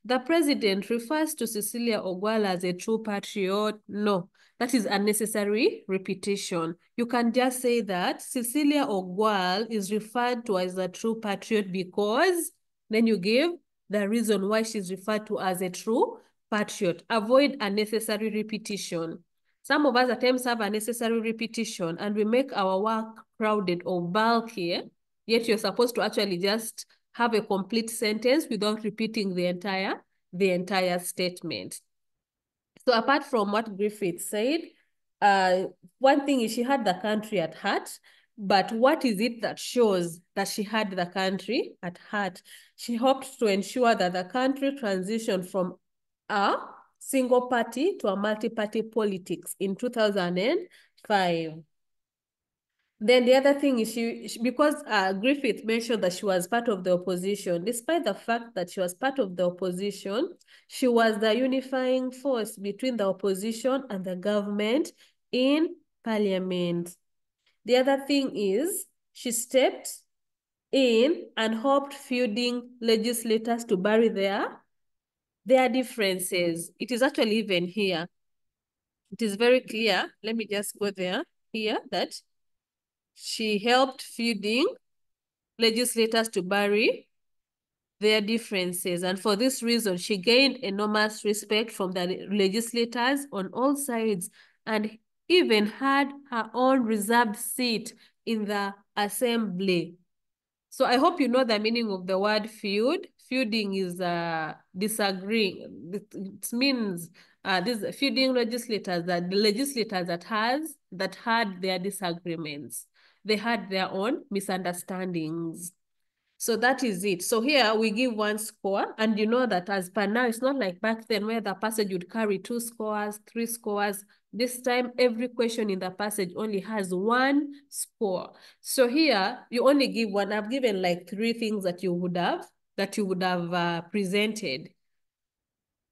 the president refers to Cecilia Ogwal as a true patriot. No, that is unnecessary repetition. You can just say that Cecilia Ogwal is referred to as a true patriot because, then you give the reason why she's referred to as a true patriot. Avoid unnecessary repetition. Some of us at times have unnecessary repetition and we make our work crowded or bulky, yet you're supposed to actually just have a complete sentence without repeating the entire statement. So apart from what Griffith said, one thing is she had the country at heart, but what is it that shows that she had the country at heart? She hoped to ensure that the country transitioned from a single party to a multi-party politics in 2005. Then the other thing is because Griffith mentioned that she was part of the opposition, despite the fact that she was part of the opposition, she was the unifying force between the opposition and the government in parliament. The other thing is she stepped in and helped feuding legislators to bury their differences. It is actually even here. It is very clear. Let me just go there here that she helped feuding legislators to bury their differences. And for this reason, she gained enormous respect from the legislators on all sides and even had her own reserved seat in the assembly. So I hope you know the meaning of the word feud. Feuding is disagreeing. It means these feuding legislators, that the legislators that had their disagreements. They had their own misunderstandings. So that is it. So here we give one score, and you know that as per now, it's not like back then where the passage would carry 2 scores, 3 scores. This time, every question in the passage only has 1 score. So here, you only give 1. I've given like 3 things that you would have presented.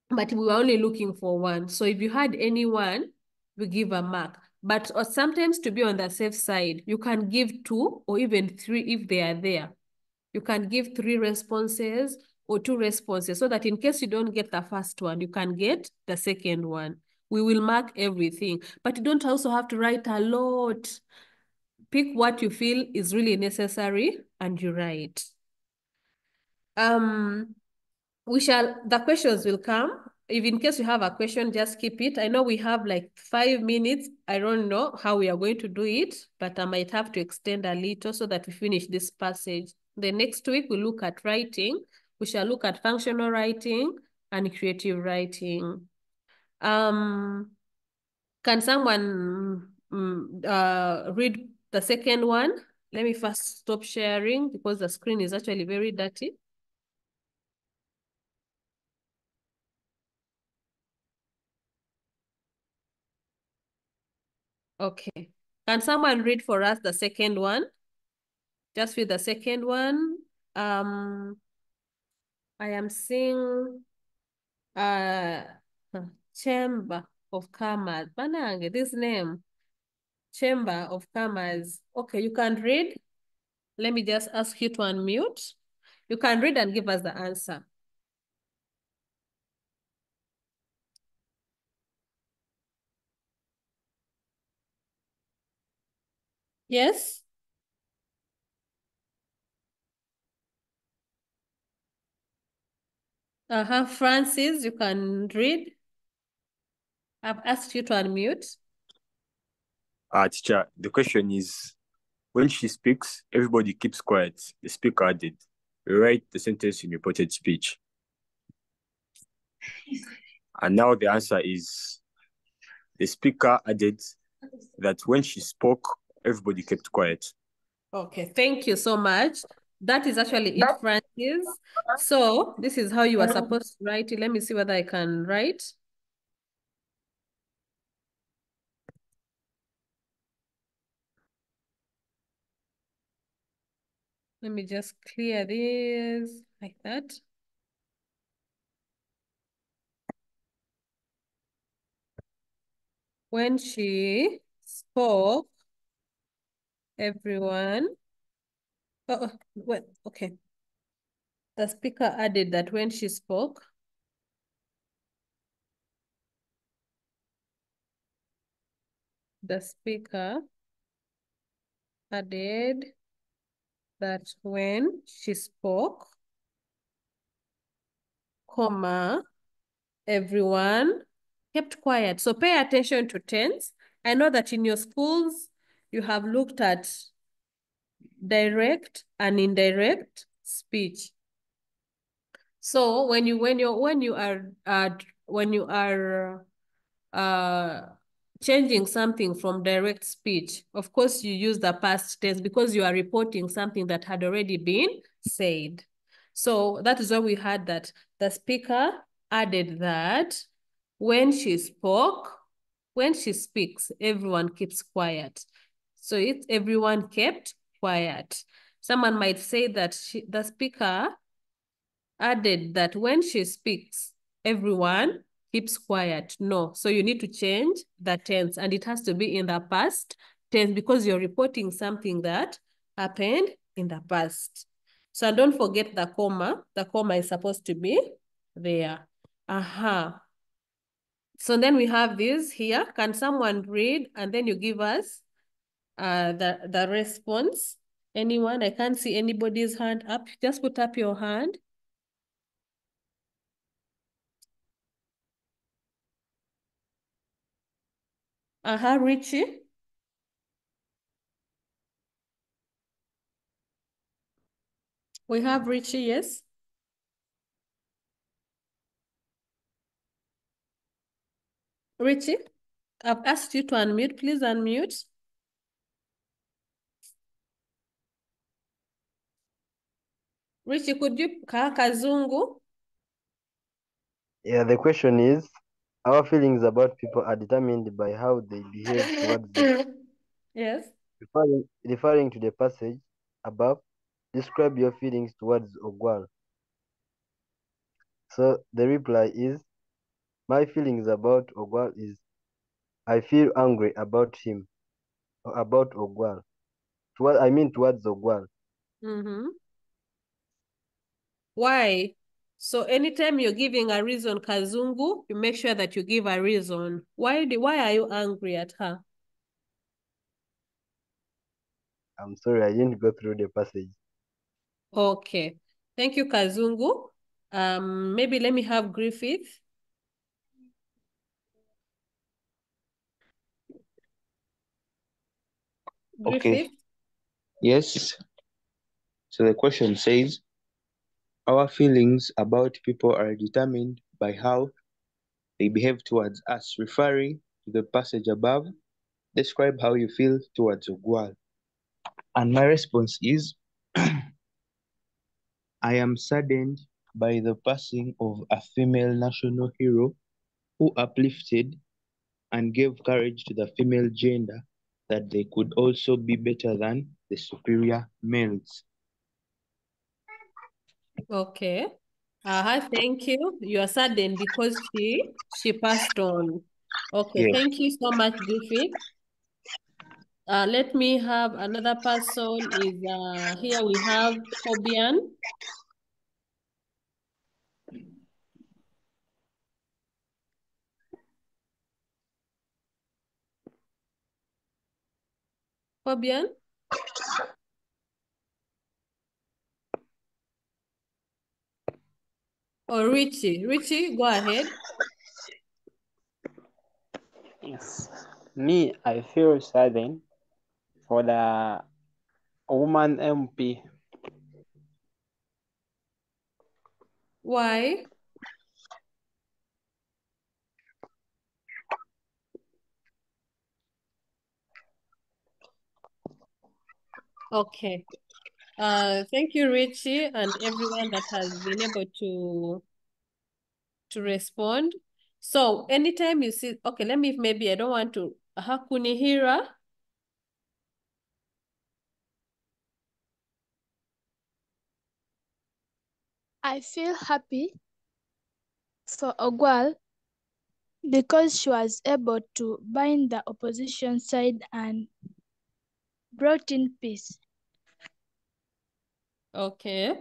But we were only looking for 1. So if you had any 1, we give a mark. But or sometimes to be on the safe side, you can give 2 or even 3 if they are there. You can give 3 responses or 2 responses so that in case you don't get the first one, you can get the second one. We will mark everything, but you don't also have to write a lot. Pick what you feel is really necessary and you write. The questions will come. If in case you have a question, just keep it. I know we have like 5 minutes. I don't know how we are going to do it, but I might have to extend a little so that we finish this passage. The next week, we'll look at writing. We shall look at functional writing and creative writing. Can someone read the second one? Let me first stop sharing because the screen is actually very dirty. Okay. Can someone read for us the second one? Just read the second one. I am seeing Chamber of Commerce. Banange, this name. Chamber of Commerce. Okay, you can read. Let me just ask you to unmute. You can read and give us the answer. Yes? Francis, you can read. I've asked you to unmute. Teacher, the question is, when she speaks, everybody keeps quiet. The speaker added, rewrite the sentence in reported speech. And now the answer is, the speaker added that when she spoke, everybody kept quiet. Okay, thank you so much. That is actually it, Francis. So this is how you are supposed to write it. Let me see whether I can write. Let me just clear this like that. When she spoke, everyone. Well, okay. The speaker added that when she spoke, the speaker added that when she spoke, comma, everyone kept quiet. So pay attention to tense. I know that in your schools, you have looked at direct and indirect speech. So when you are changing something from direct speech, of course you use the past tense because you are reporting something that had already been said. So that is why we had that the speaker added that when she speaks, everyone keeps quiet. So everyone kept quiet. Someone might say that the speaker added that when she speaks, everyone keeps quiet. No, so you need to change the tense and it has to be in the past tense because you're reporting something that happened in the past. So don't forget the comma. The comma is supposed to be there. So then we have this here. Can someone read and then you give us the response? Anyone? I can't see anybody's hand up. Just put up your hand. Richie. We have Richie, yes. Richie, I've asked you to unmute. Please unmute. Richie, could you Kazungu? Yeah, the question is, our feelings about people are determined by how they behave towards them. Yes. Referring to the passage above, describe your feelings towards Ogwal. So the reply is, my feelings about Ogwal is, I feel angry about him, or about Ogwal. Towards Ogwal. Why? So anytime you're giving a reason, Kazungu, you make sure that you give a reason. Why are you angry at her? I'm sorry, I didn't go through the passage. Okay. Thank you, Kazungu. Maybe let me have Griffith. Okay. Griffith? Yes. So the question says, our feelings about people are determined by how they behave towards us. Referring to the passage above, describe how you feel towards Ogwal. And my response is, I am saddened by the passing of a female national hero who uplifted and gave courage to the female gender that they could also be better than the superior males. Okay. Thank you. You are saddened because she passed on. Okay, Yes. thank you so much, Griffith. Let me have another person is here we have Hobian. Hobian? Or Richie? Richie, go ahead. Yes. Me, I feel saddened for the woman MP. Why? Okay. Thank you, Richie, and everyone that has been able to respond. So anytime you see, okay, let me, maybe I don't want to, Hakunihira. I feel happy for Ogwal because she was able to bind the opposition side and brought in peace. Okay.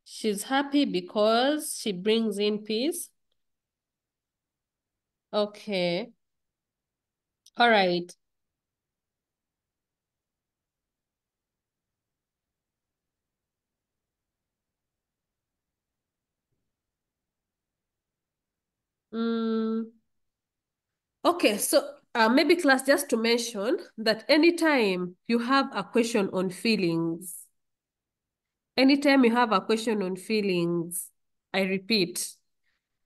She's happy because she brings in peace. Okay. All right. Okay, so maybe class, just to mention that anytime you have a question on feelings, anytime you have a question on feelings, I repeat,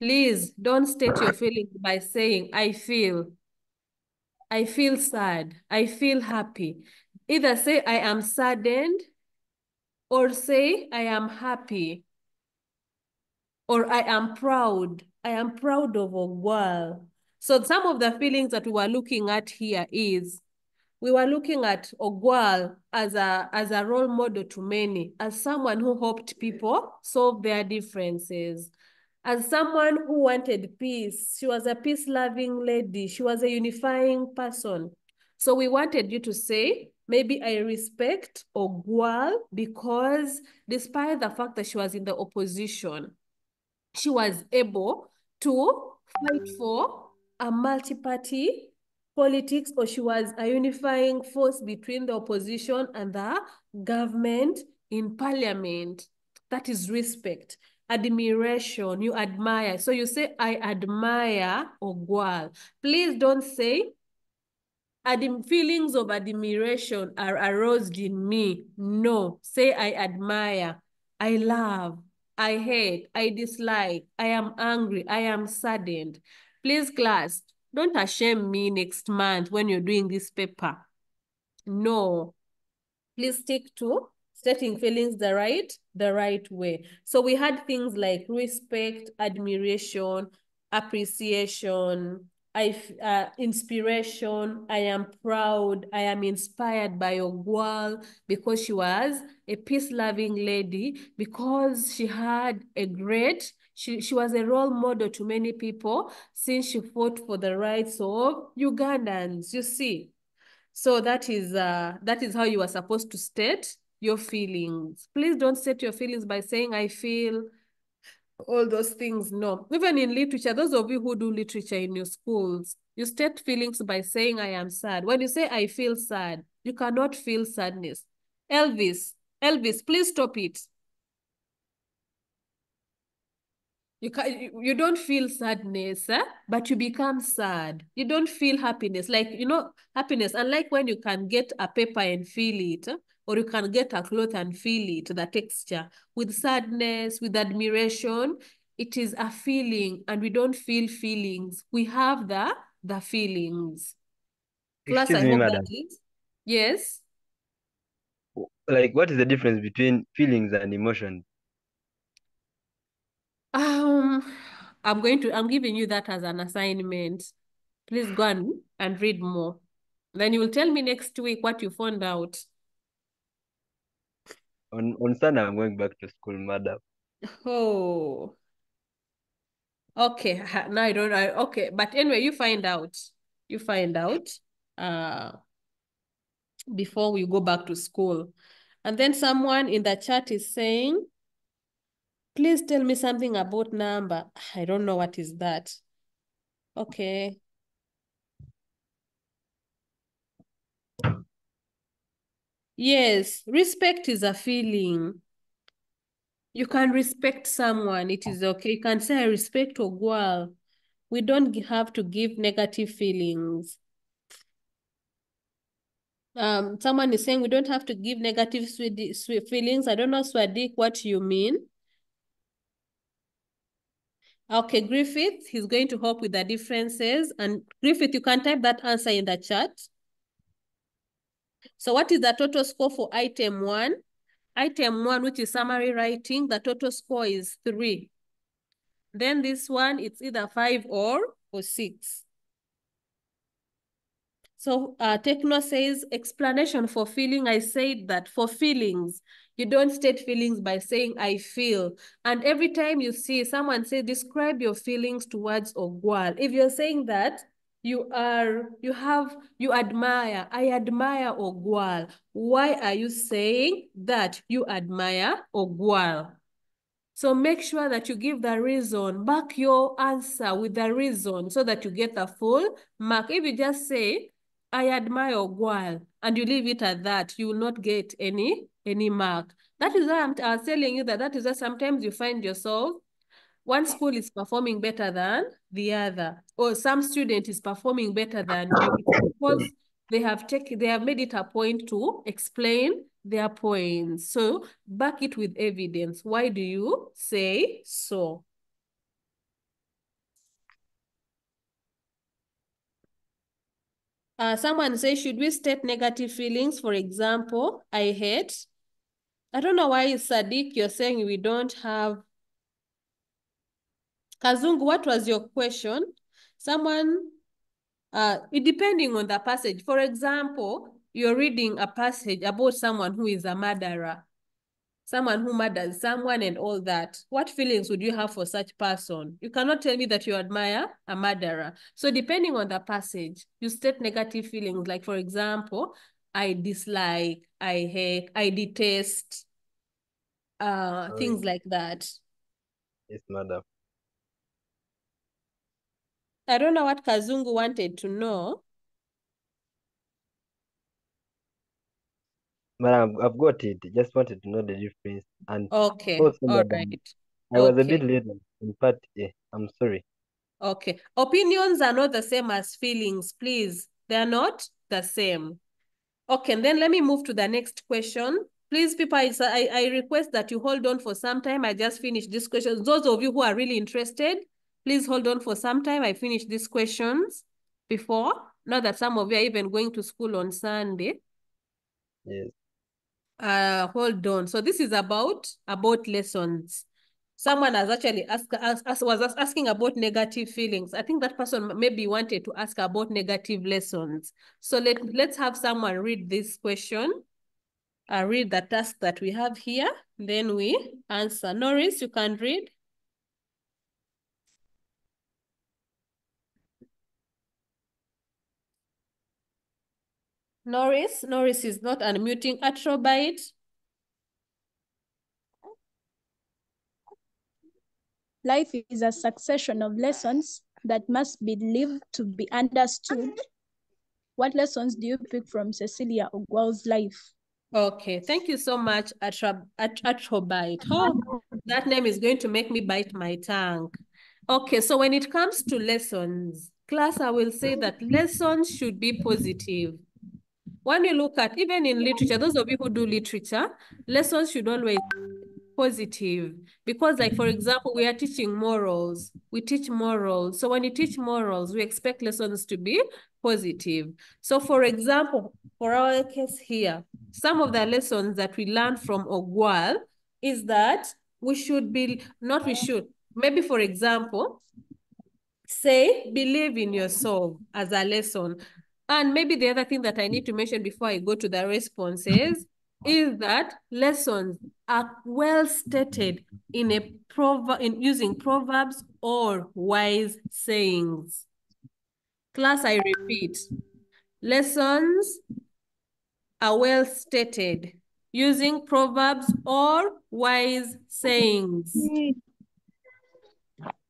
please don't state your feelings by saying, I feel sad, I feel happy. Either say, I am saddened, or say, I am happy, or I am proud. I am proud of Ogwal. So some of the feelings that we were looking at here is, we were looking at Ogwal as a role model to many, as someone who helped people solve their differences, as someone who wanted peace. She was a peace-loving lady. She was a unifying person. So we wanted you to say, maybe I respect Ogwal because despite the fact that she was in the opposition, she was able to fight for a multi-party politics, or she was a unifying force between the opposition and the government in parliament. That is respect. Admiration, you admire. So you say, I admire Ogwal. Please don't say, feelings of admiration are aroused in me. No, say I admire, I love, I hate, I dislike, I am angry, I am saddened. Please, class, don't shame me next month when you're doing this paper. No, please stick to stating feelings the right way. So we had things like respect, admiration, appreciation, inspiration. I am proud. I am inspired by Ogwal because she was a peace-loving lady, because she had a great, she was a role model to many people since she fought for the rights of Ugandans, you see. So that is how you are supposed to state your feelings. Please don't state your feelings by saying, I feel, all those things. No. Even in literature, those of you who do literature in your schools, you state feelings by saying, I am sad. When you say, I feel sad, you cannot feel sadness. Elvis, please stop it. You don't feel sadness, but you become sad. You don't feel happiness. Like, happiness. Unlike when you can get a paper and feel it, or you can get a cloth and feel it, the texture. With sadness, with admiration, it is a feeling, and we don't feel feelings. We have the feelings. Class, Excuse I me, hope that madam. is. Yes. Like, what is the difference between feelings and emotions? Um, I'm giving you that as an assignment. Please go and read more. Then you will tell me next week what you found out. On Sunday, I'm going back to school, madam. Oh, okay. Now I don't know. Okay, but anyway, you find out. You find out. Uh, before we go back to school. And then someone in the chat is saying, please tell me something about number. I don't know what is that. Okay. Yes, respect is a feeling. You can respect someone. It is okay. You can say, I respect Ogwal. We don't have to give negative feelings. Someone is saying we don't have to give negative sweet feelings. I don't know, Swadik, what you mean. Okay, Griffith, he's going to help with the differences. And Griffith, you can type that answer in the chat. So what is the total score for item 1? Item 1, which is summary writing, the total score is 3. Then this one, it's either 5 or 6. So Techno says, explanation for feeling. I said that for feelings, you don't state feelings by saying, I feel. And every time you see someone say, describe your feelings towards Ogwal. If you're saying that, you admire, I admire Ogwal. Why are you saying that you admire Ogwal? So make sure that you give the reason, back your answer with the reason so that you get a full mark. If you just say, I admire Ogwal, and you leave it at that, you will not get any mark. That is why I'm telling you that is why sometimes you find yourself, one school is performing better than the other, or some student is performing better than you. It's because they have made it a point to explain their points. So back it with evidence. Why do you say so? Someone says, should we state negative feelings? For example, I hate. I don't know why, Sadiq, you're saying we don't have. Kazungu, what was your question? Someone, it depending on the passage. For example, you're reading a passage about someone who is a murderer, someone who murders someone and all that. What feelings would you have for such person? You cannot tell me that you admire a murderer. So depending on the passage, you state negative feelings. Like, for example, I dislike, I hate, I detest, things like that. Yes, madam. I don't know what Kazungu wanted to know. Madam, I've got it. Just wanted to know the difference. And okay, also, all madam, right. I was a Okay. bit late in part A. I'm sorry. Okay. Opinions are not the same as feelings, please. They're not the same. Okay, and then let me move to the next question. Please, people, I request that you hold on for some time. I just finished these questions. Those of you who are really interested, please hold on for some time. I finished these questions before. Now that some of you are even going to school on Sunday. Yes. Hold on. So this is about lessons. Someone has actually was asking about negative feelings. I think that person maybe wanted to ask about negative lessons. So let's have someone read this question. Read the task that we have here. Then we answer. Norris, you can read. Norris is not unmuting. Atrobite. Life is a succession of lessons that must be lived to be understood. What lessons do you pick from Cecilia Ogwal's life? Okay, thank you so much, Atrobite. Oh, that name is going to make me bite my tongue. Okay, so when it comes to lessons, class, I will say that lessons should be positive. When you look at, even in literature, those of you who do literature, lessons should always positive, because, like, for example, we are teaching morals. We teach morals. So when you teach morals, we expect lessons to be positive. So, for example, for our case here, some of the lessons that we learn from Ogwal is that we should be, not we should, maybe, for example, say, believe in yourself as a lesson. And maybe the other thing that I need to mention before I go to the responses is that lessons are well stated in using proverbs or wise sayings. Class, I repeat, lessons are well stated using proverbs or wise sayings.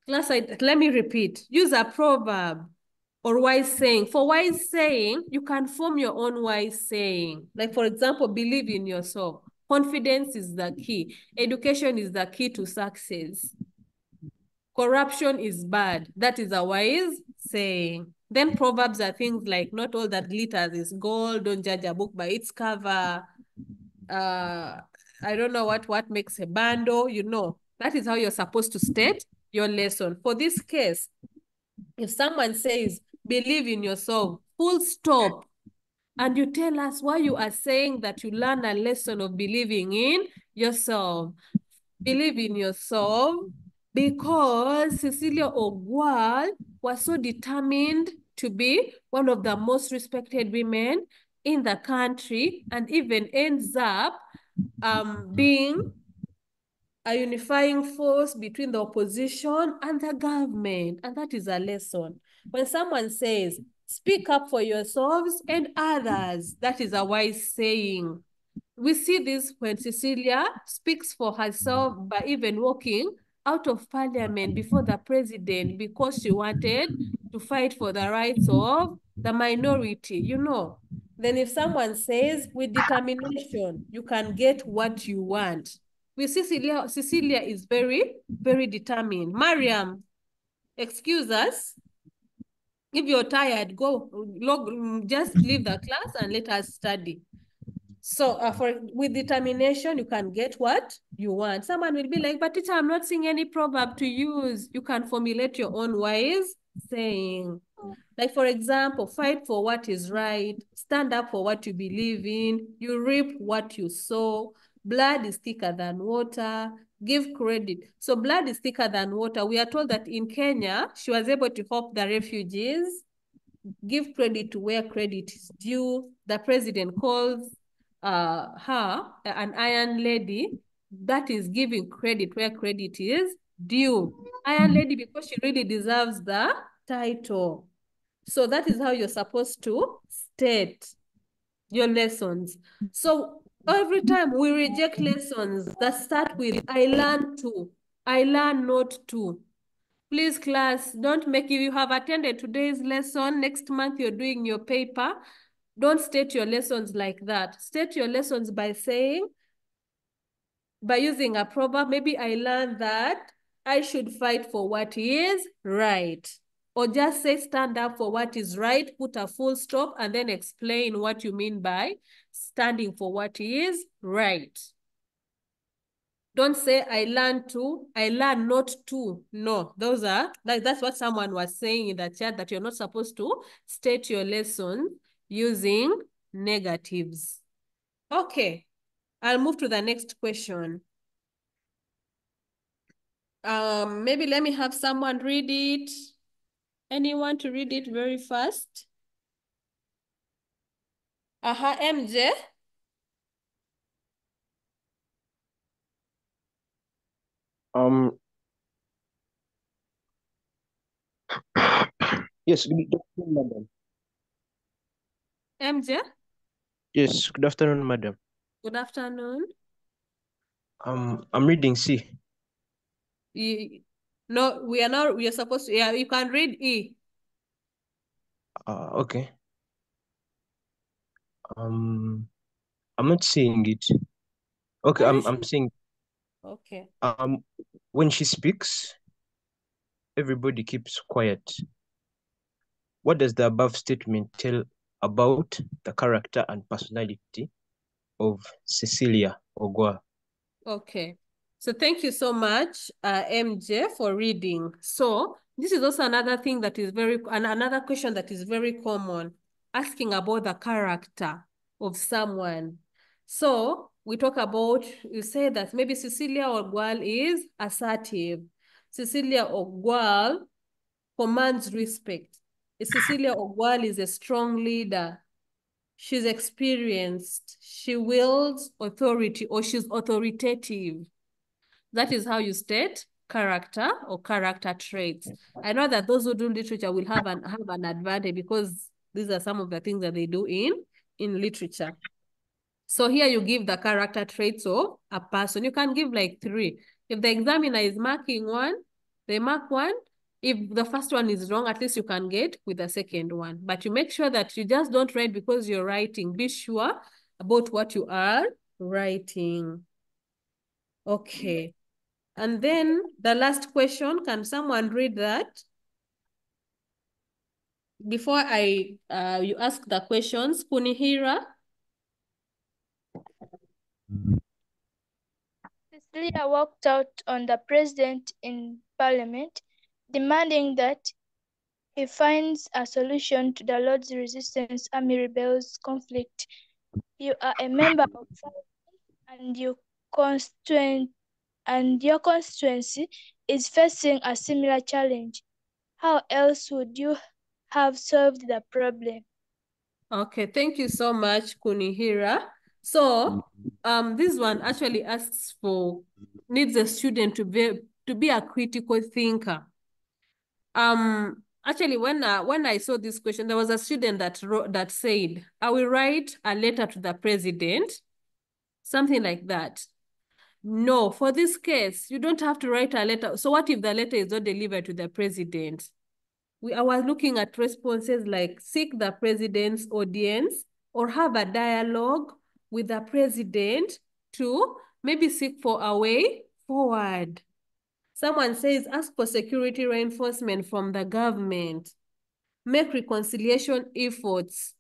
Class, let me repeat. Use a proverb or wise saying. For wise saying, you can form your own wise saying. Like, for example, believe in yourself. Confidence is the key. Education is the key to success. Corruption is bad. That is a wise saying. Then proverbs are things like, not all that glitters is gold. Don't judge a book by its cover. I don't know what makes a bundle. You know, that is how you're supposed to state your lesson. For this case, if someone says, believe in yourself, full stop, and you tell us why you are saying that you learn a lesson of believing in yourself. Believe in yourself because Cecilia Ogwal was so determined to be one of the most respected women in the country and even ends up being a unifying force between the opposition and the government. And that is a lesson. When someone says, speak up for yourselves and others, that is a wise saying. We see this when Cecilia speaks for herself by even walking out of parliament before the president because she wanted to fight for the rights of the minority, you know. Then if someone says, with determination, you can get what you want. We see Cecilia is very, very determined. Mariam, excuse us. If you're tired, just leave the class and let us study. So with determination, you can get what you want. Someone will be like, but teacher, I'm not seeing any proverb to use. You can formulate your own wise saying. Like, for example, fight for what is right, stand up for what you believe in, you reap what you sow, blood is thicker than water, give credit. So blood is thicker than water. We are told that in Kenya, she was able to help the refugees, give credit to where credit is due. The president calls her an iron lady. That is giving credit where credit is due. Iron lady because she really deserves the title. So that is how you're supposed to state your lessons. So every time we reject lessons that start with, I learn to, I learn not to. Please, class, don't make, if you have attended today's lesson, next month you're doing your paper, don't state your lessons like that. State your lessons by saying, by using a proverb, maybe I learned that I should fight for what is right. Or just say stand up for what is right, put a full stop, and then explain what you mean by standing for what is right. Don't say I learn to, I learn not to. No, those are, that's what someone was saying in the chat, that you're not supposed to state your lesson using negatives. Okay, I'll move to the next question. Maybe let me have someone read it. Anyone to read it very fast? MJ? Yes, good afternoon, madam. MJ? Yes, good afternoon, madam. Good afternoon. I'm reading C. No, we are not, we are supposed to, yeah, you can read E. Okay. I'm not seeing it. Okay, I'm seeing. Okay. When she speaks, everybody keeps quiet. What does the above statement tell about the character and personality of Cecilia Ogwa? Okay. So thank you so much, MJ, for reading. So this is also another thing that is another question that is very common, asking about the character of someone. So we talk about, you say that maybe Cecilia Ogwal is assertive. Cecilia Ogwal commands respect. Cecilia Ogwal is a strong leader. She's experienced. She wields authority, or she's authoritative. That is how you state character or character traits. I know that those who do literature will have an advantage because these are some of the things that they do in literature. So here you give the character traits of a person. You can give like 3. If the examiner is marking 1, they mark 1. If the first one is wrong, at least you can get with the second one. But you make sure that you just don't write because you're writing. Be sure about what you are writing. Okay. And then the last question, can someone read that? Before you ask the questions, Kunihira. Cecilia walked out on the president in parliament, demanding that he finds a solution to the Lord's Resistance Army rebels conflict. You are a member of and your constituency is facing a similar challenge. How else would you have solved the problem? Okay, thank you so much, Kunihira. So, this one actually needs a student to be a critical thinker. Actually, when I saw this question, there was a student that said, I will write a letter to the president, something like that. No, for this case, you don't have to write a letter. So what if the letter is not delivered to the president? I was looking at responses like seek the president's audience or have a dialogue with the president to maybe seek for a way forward. Someone says ask for security reinforcement from the government. Make reconciliation efforts.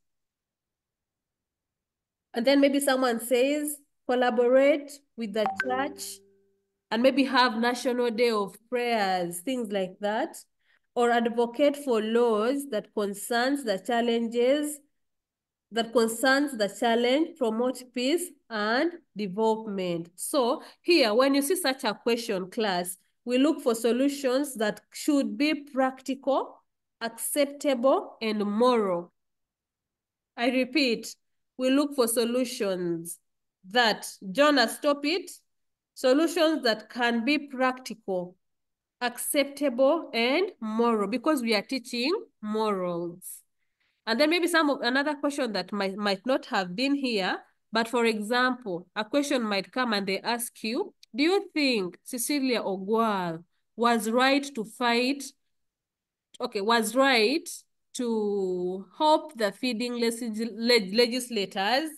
And then maybe someone says collaborate with the church and maybe have National Day of Prayers, things like that, or advocate for laws that concerns the challenge, promote peace and development. So here, when you see such a question, class, we look for solutions that should be practical, acceptable, and moral. I repeat, we look for solutions that, Jonah, stop it. Solutions that can be practical, acceptable, and moral, because we are teaching morals. And then maybe another question that might not have been here, but for example, a question might come and they ask you, do you think Cecilia Ogwal was right to help the feeding legislators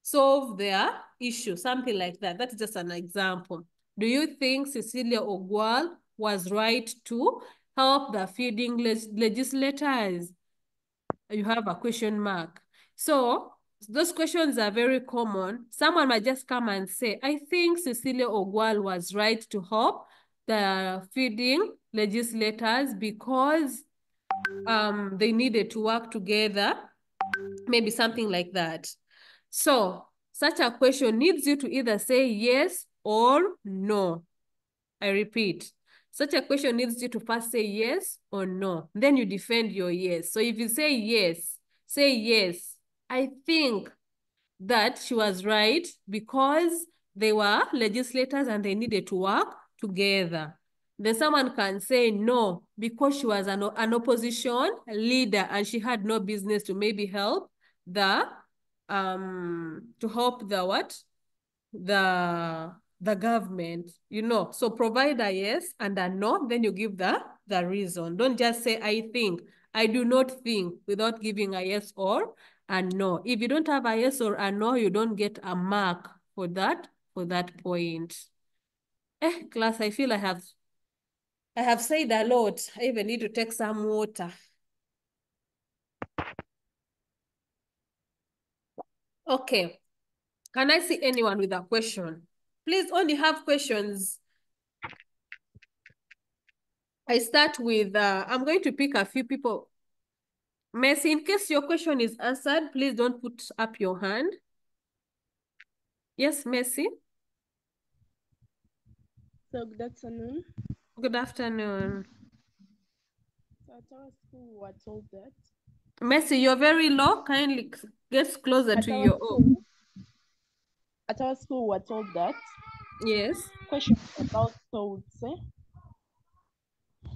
solve their issue, something like that. That's just an example. Do you think Cecilia Ogwal was right to help the feeding legislators? You have a question mark. So those questions are very common. Someone might just come and say, I think Cecilia Ogwal was right to help the feeding legislators because they needed to work together, maybe something like that. So such a question needs you to either say yes or no. I repeat, such a question needs you to first say yes or no. Then you defend your yes. So if you say yes, I think that she was right because they were legislators and they needed to work together. Then someone can say no because she was an opposition leader and she had no business to maybe help the government, So provide a yes and a no, then you give the reason. Don't just say I think. I do not think without giving a yes or a no. If you don't have a yes or a no, you don't get a mark for that point. Class, I feel I have said a lot. I even need to take some water. Okay. Can I see anyone with a question? Please only have questions. I start with, I'm going to pick a few people. Mercy, in case your question is answered, please don't put up your hand. Yes, Mercy? So good afternoon. Good afternoon. So at our school, we were told that. Mercy, you're very low. Kindly get closer to your own. At our school, we were told that. Yes. Question about thoughts.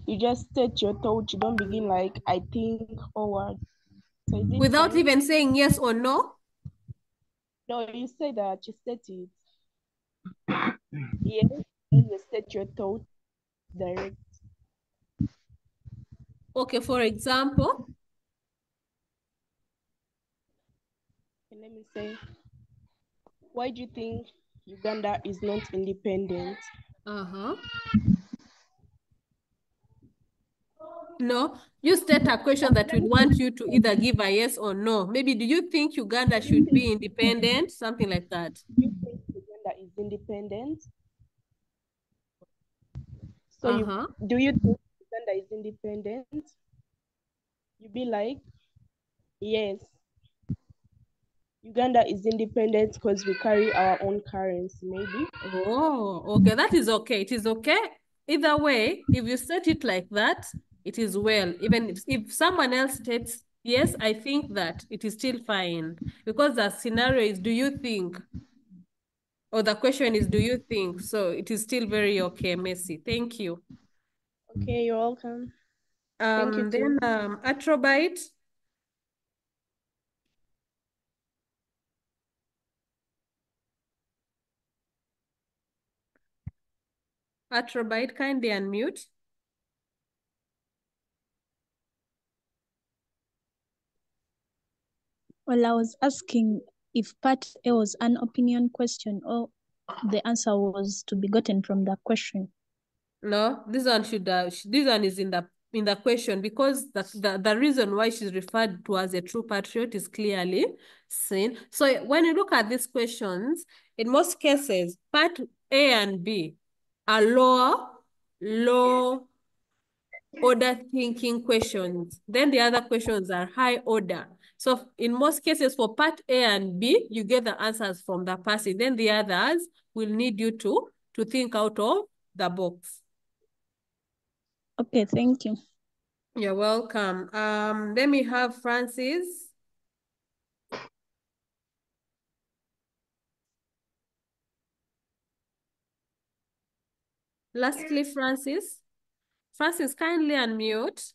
You just state your thoughts. You don't begin like I think or what. So without even saying yes or no? No, you say that you state it. Yes, and you state your thoughts direct. Okay, for example. And let me say, why do you think Uganda is not independent? Uh-huh. No, you state a question that would want you to either give a yes or no. Maybe, do you think Uganda should be independent? Something like that. Do you think Uganda is independent? So do you think Uganda is independent? You be like, yes, Uganda is independent because we carry our own currency, maybe. Oh, okay. That is okay. It is okay. Either way, if you state it like that, it is well. Even if someone else states, yes, I think that, it is still fine. Because the scenario is, do you think? Or the question is, do you think? So it is still very okay, Messi. Thank you. Okay, you're welcome. Thank you too. Then Atrobite. Atrobite, kindly unmute. Well, I was asking if part A was an opinion question or the answer was to be gotten from the question. No, this one this one is in the question, because the reason why she's referred to as a true patriot is clearly seen. So when you look at these questions, in most cases, part A and B are low order thinking questions. Then the other questions are high order. So in most cases, for part A and B, you get the answers from the passage. Then the others will need you to think out of the box. Okay, thank you. You're welcome. Let me have Francis. Lastly, Francis. Francis, kindly unmute.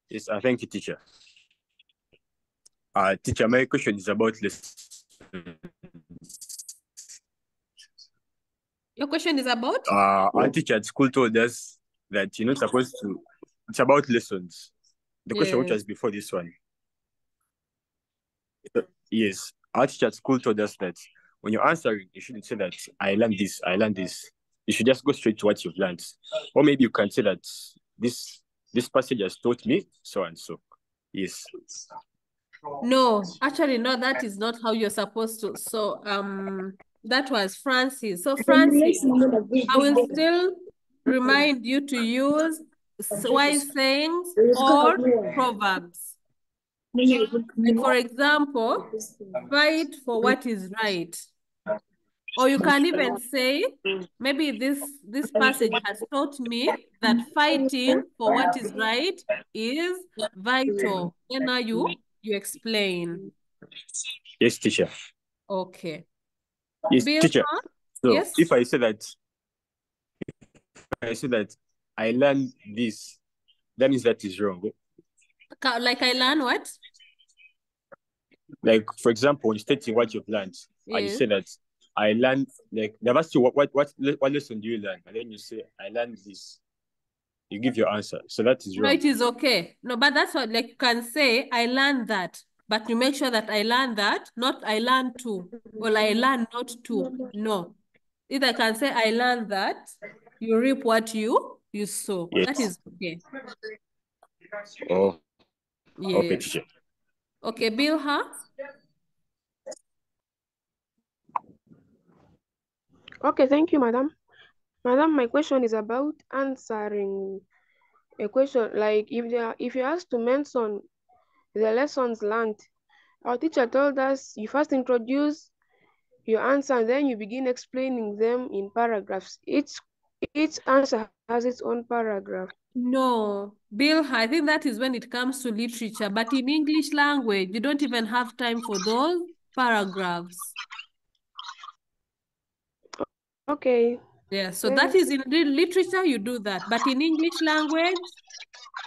Yes, thank you, teacher. Teacher, my question is about lessons. Your question is about? Our teacher at school told us that you're not supposed to. It's about lessons. The question which was before this one. Yes, our teacher at school told us that when you're answering, you shouldn't say that I learned this, I learned this. You should just go straight to what you've learned. Or maybe you can say that this passage has taught me so and so. Yes. No, actually, no, that is not how you're supposed to. So that was Francis. So Francis, I will still remind you to use wise sayings or proverbs. Like, for example, fight for what is right. Or you can even say, maybe this passage has taught me that fighting for what is right is vital. Then now you explain. Yes, teacher. Okay. Yes, Bill, teacher. So yes? if I say that I learned this, that means that is wrong. Like I learn what? Like, for example, when stating what you've learned, and you Yes. say that I learned, like, never ask you what lesson do you learn, and then you say I learned this. You give your answer, so that is No, wrong. it is okay. No, but that's what, like, you can say I learned that, but you make sure that I learned that, not I learned to, or I learned not to. No. Either I can say I learned that, you reap what you sow. Yes. That is okay. Oh, yes. Okay, teacher. Okay, Bill, huh? Okay, thank you, madam. Madam, my question is about answering a question. Like if you're asked to mention the lessons learned, our teacher told us you first introduce your answer and then you begin explaining them in paragraphs. Each answer has its own paragraph. No, Bill, I think that is when it comes to literature, but in English language, you don't even have time for those paragraphs. Okay. Yeah, so that is in literature, you do that. But in English language,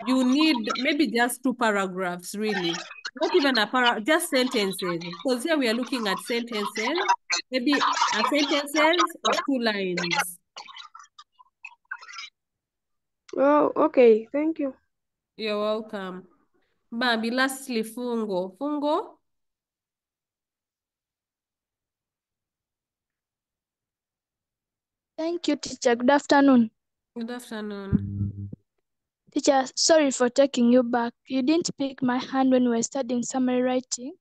you need maybe just 2 paragraphs, really. Not even a para, just sentences. Because here we are looking at sentences. Maybe a sentences of 2 lines. Oh, okay. Thank you. You're welcome. Bambi, lastly, Fungo. Fungo? Thank you, teacher. Good afternoon. Good afternoon. Teacher, sorry for taking you back. You didn't pick my hand when we were studying summary writing.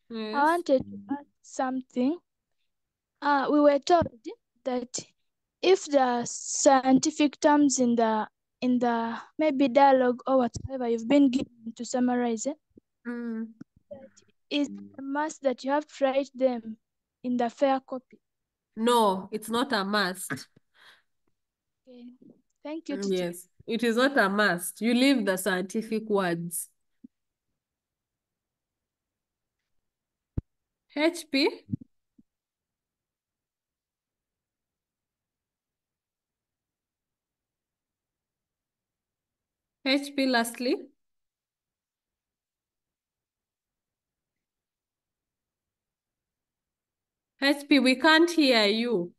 Yes. I wanted to ask something. We were told that if the scientific terms in the maybe dialogue or whatever you've been given to summarize it, it's a must that you have to write them in the fair copy. No, it's not a must. Okay. Thank you, teacher. Yes, it is not a must. You leave the scientific words. HP? HP lastly? HP, we can't hear you.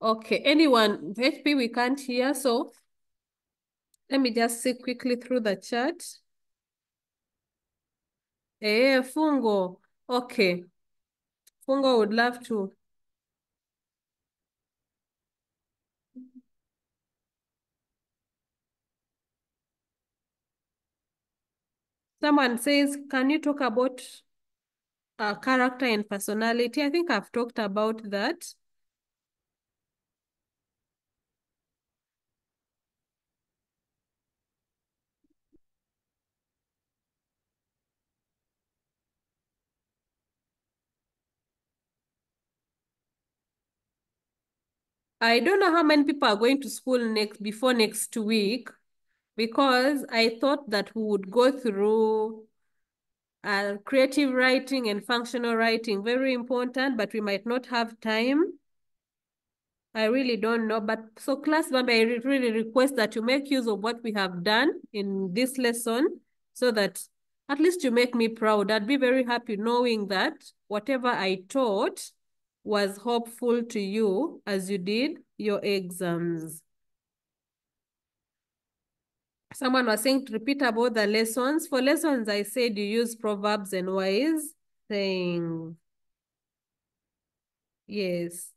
Okay, anyone, HP, we can't hear, so let me just see quickly through the chat. Fungo. Okay. Fungo would love to. Someone says, can you talk about character and personality? I think I've talked about that. I don't know how many people are going to school before next week, because I thought that we would go through creative writing and functional writing, very important, but we might not have time. I really don't know. But so class member, I really request that you make use of what we have done in this lesson so that at least you make me proud. I'd be very happy knowing that whatever I taught was hopeful to you as you did your exams. Someone was saying to repeat about the lessons. For lessons, I said you use proverbs and wise saying. Yes.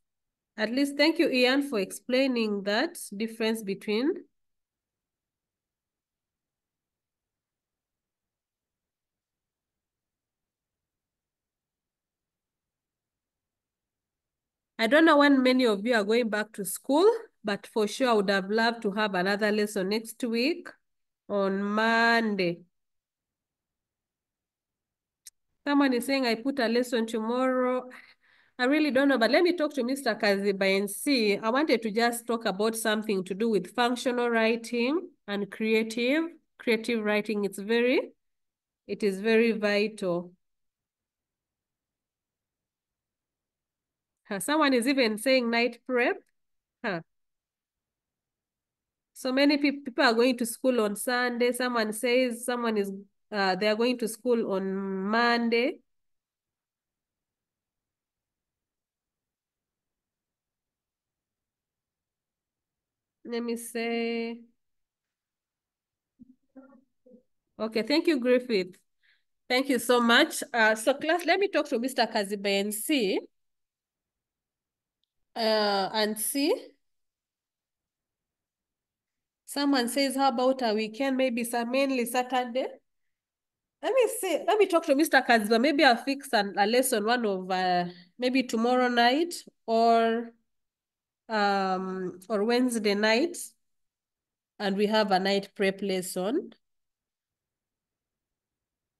At least thank you, Ian, for explaining that difference between. I don't know when many of you are going back to school, but for sure I would have loved to have another lesson next week on Monday. Someone is saying I put a lesson tomorrow. I really don't know, but let me talk to Mr. Kaziba and see. I wanted to just talk about something to do with functional writing and creative writing. It is very vital. Someone is even saying night prep. So many people are going to school on Sunday. Someone says they are going to school on Monday. Let me say. Okay, thank you, Griffith. Thank you so much. So class, let me talk to Mr. Kazibe and see. Someone says, how about a weekend? Maybe mainly Saturday. Let me see. Let me talk to Mr. Kaziba. Maybe I'll fix a lesson one of maybe tomorrow night or Wednesday night. And we have a night prep lesson.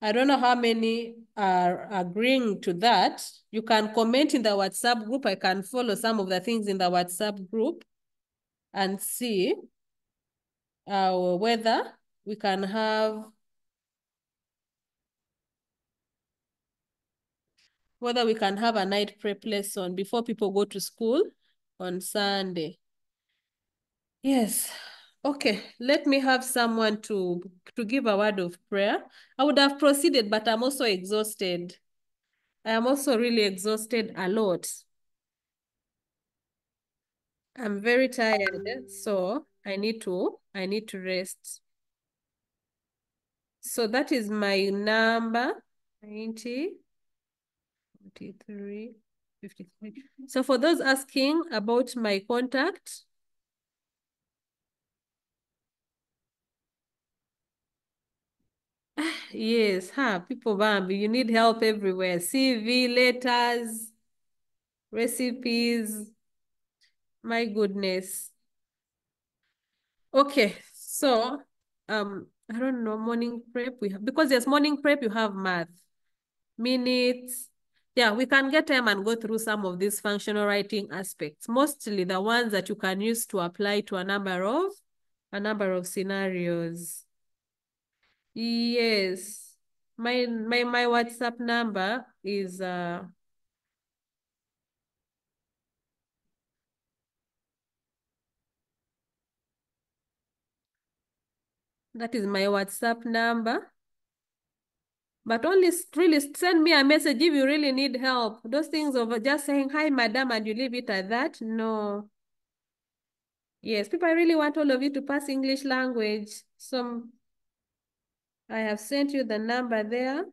I don't know how many are agreeing to that. You can comment in the WhatsApp group. I can follow some of the things in the WhatsApp group and see whether we can have a night prep lesson before people go to school on Sunday. Yes. Okay, let me have someone to give a word of prayer. I would have proceeded, but I'm also exhausted. I am also really exhausted a lot. I'm very tired, so I need to rest. So that is my number, 90, 43, 53. So for those asking about my contact, yes, people, Bambi, you need help everywhere. CV, letters, recipes. My goodness. Okay, so I don't know, morning prep we have, because there's morning prep, you have math, minutes. Yeah, we can get time and go through some of these functional writing aspects, mostly the ones that you can use to apply to a number of scenarios. Yes. My WhatsApp number is that is my WhatsApp number. But only really send me a message if you really need help. Those things of just saying, hi, madam, and you leave it at that. No. Yes, people, I really want all of you to pass English language. So I have sent you the number there.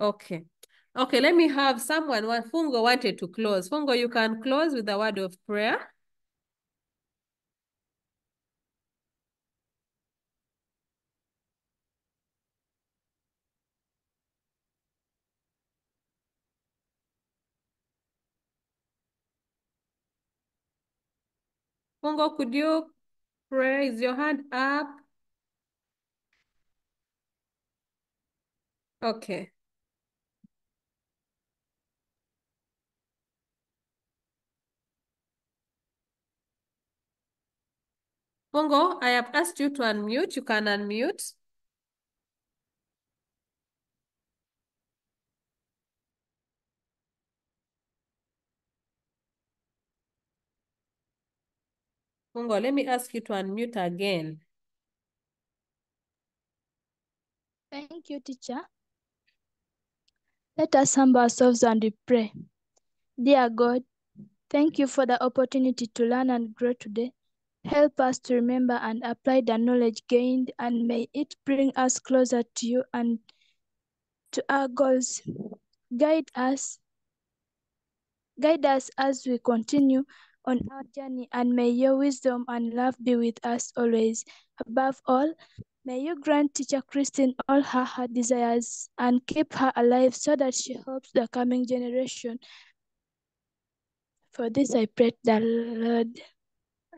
Okay. Okay, let me have someone. Fungo wanted to close. Fungo, you can close with a word of prayer. Fungo, could you pray? Is your hand up? Okay. Fungo, I have asked you to unmute. You can unmute. Fungo, let me ask you to unmute again. Thank you, teacher. Let us humble ourselves and we pray. Dear God, thank you for the opportunity to learn and grow today. Help us to remember and apply the knowledge gained, and may it bring us closer to you and to our goals. Guide us as we continue on our journey, and may your wisdom and love be with us always. Above all, may you grant teacher Christine all her desires and keep her alive so that she helps the coming generation. For this I pray the Lord.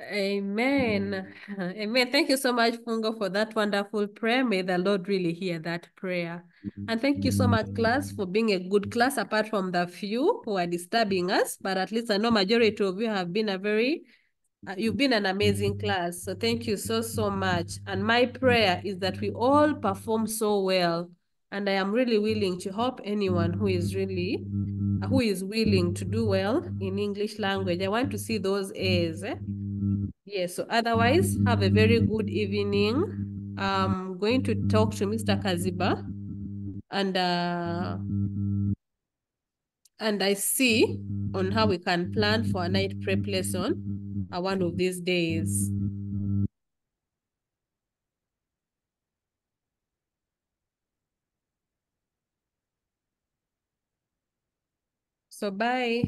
Amen. Amen. Thank you so much, Fungo, for that wonderful prayer. May the Lord really hear that prayer. And thank you so much, class, for being a good class, apart from the few who are disturbing us. But at least I know majority of you have been you've been an amazing class. So thank you so, so much. And my prayer is that we all perform so well. And I am really willing to help anyone who is willing to do well in English language. I want to see those A's. Yes, so otherwise, have a very good evening. I'm going to talk to Mr. Kaziba, and I see on how we can plan for a night prep lesson one of these days. So bye.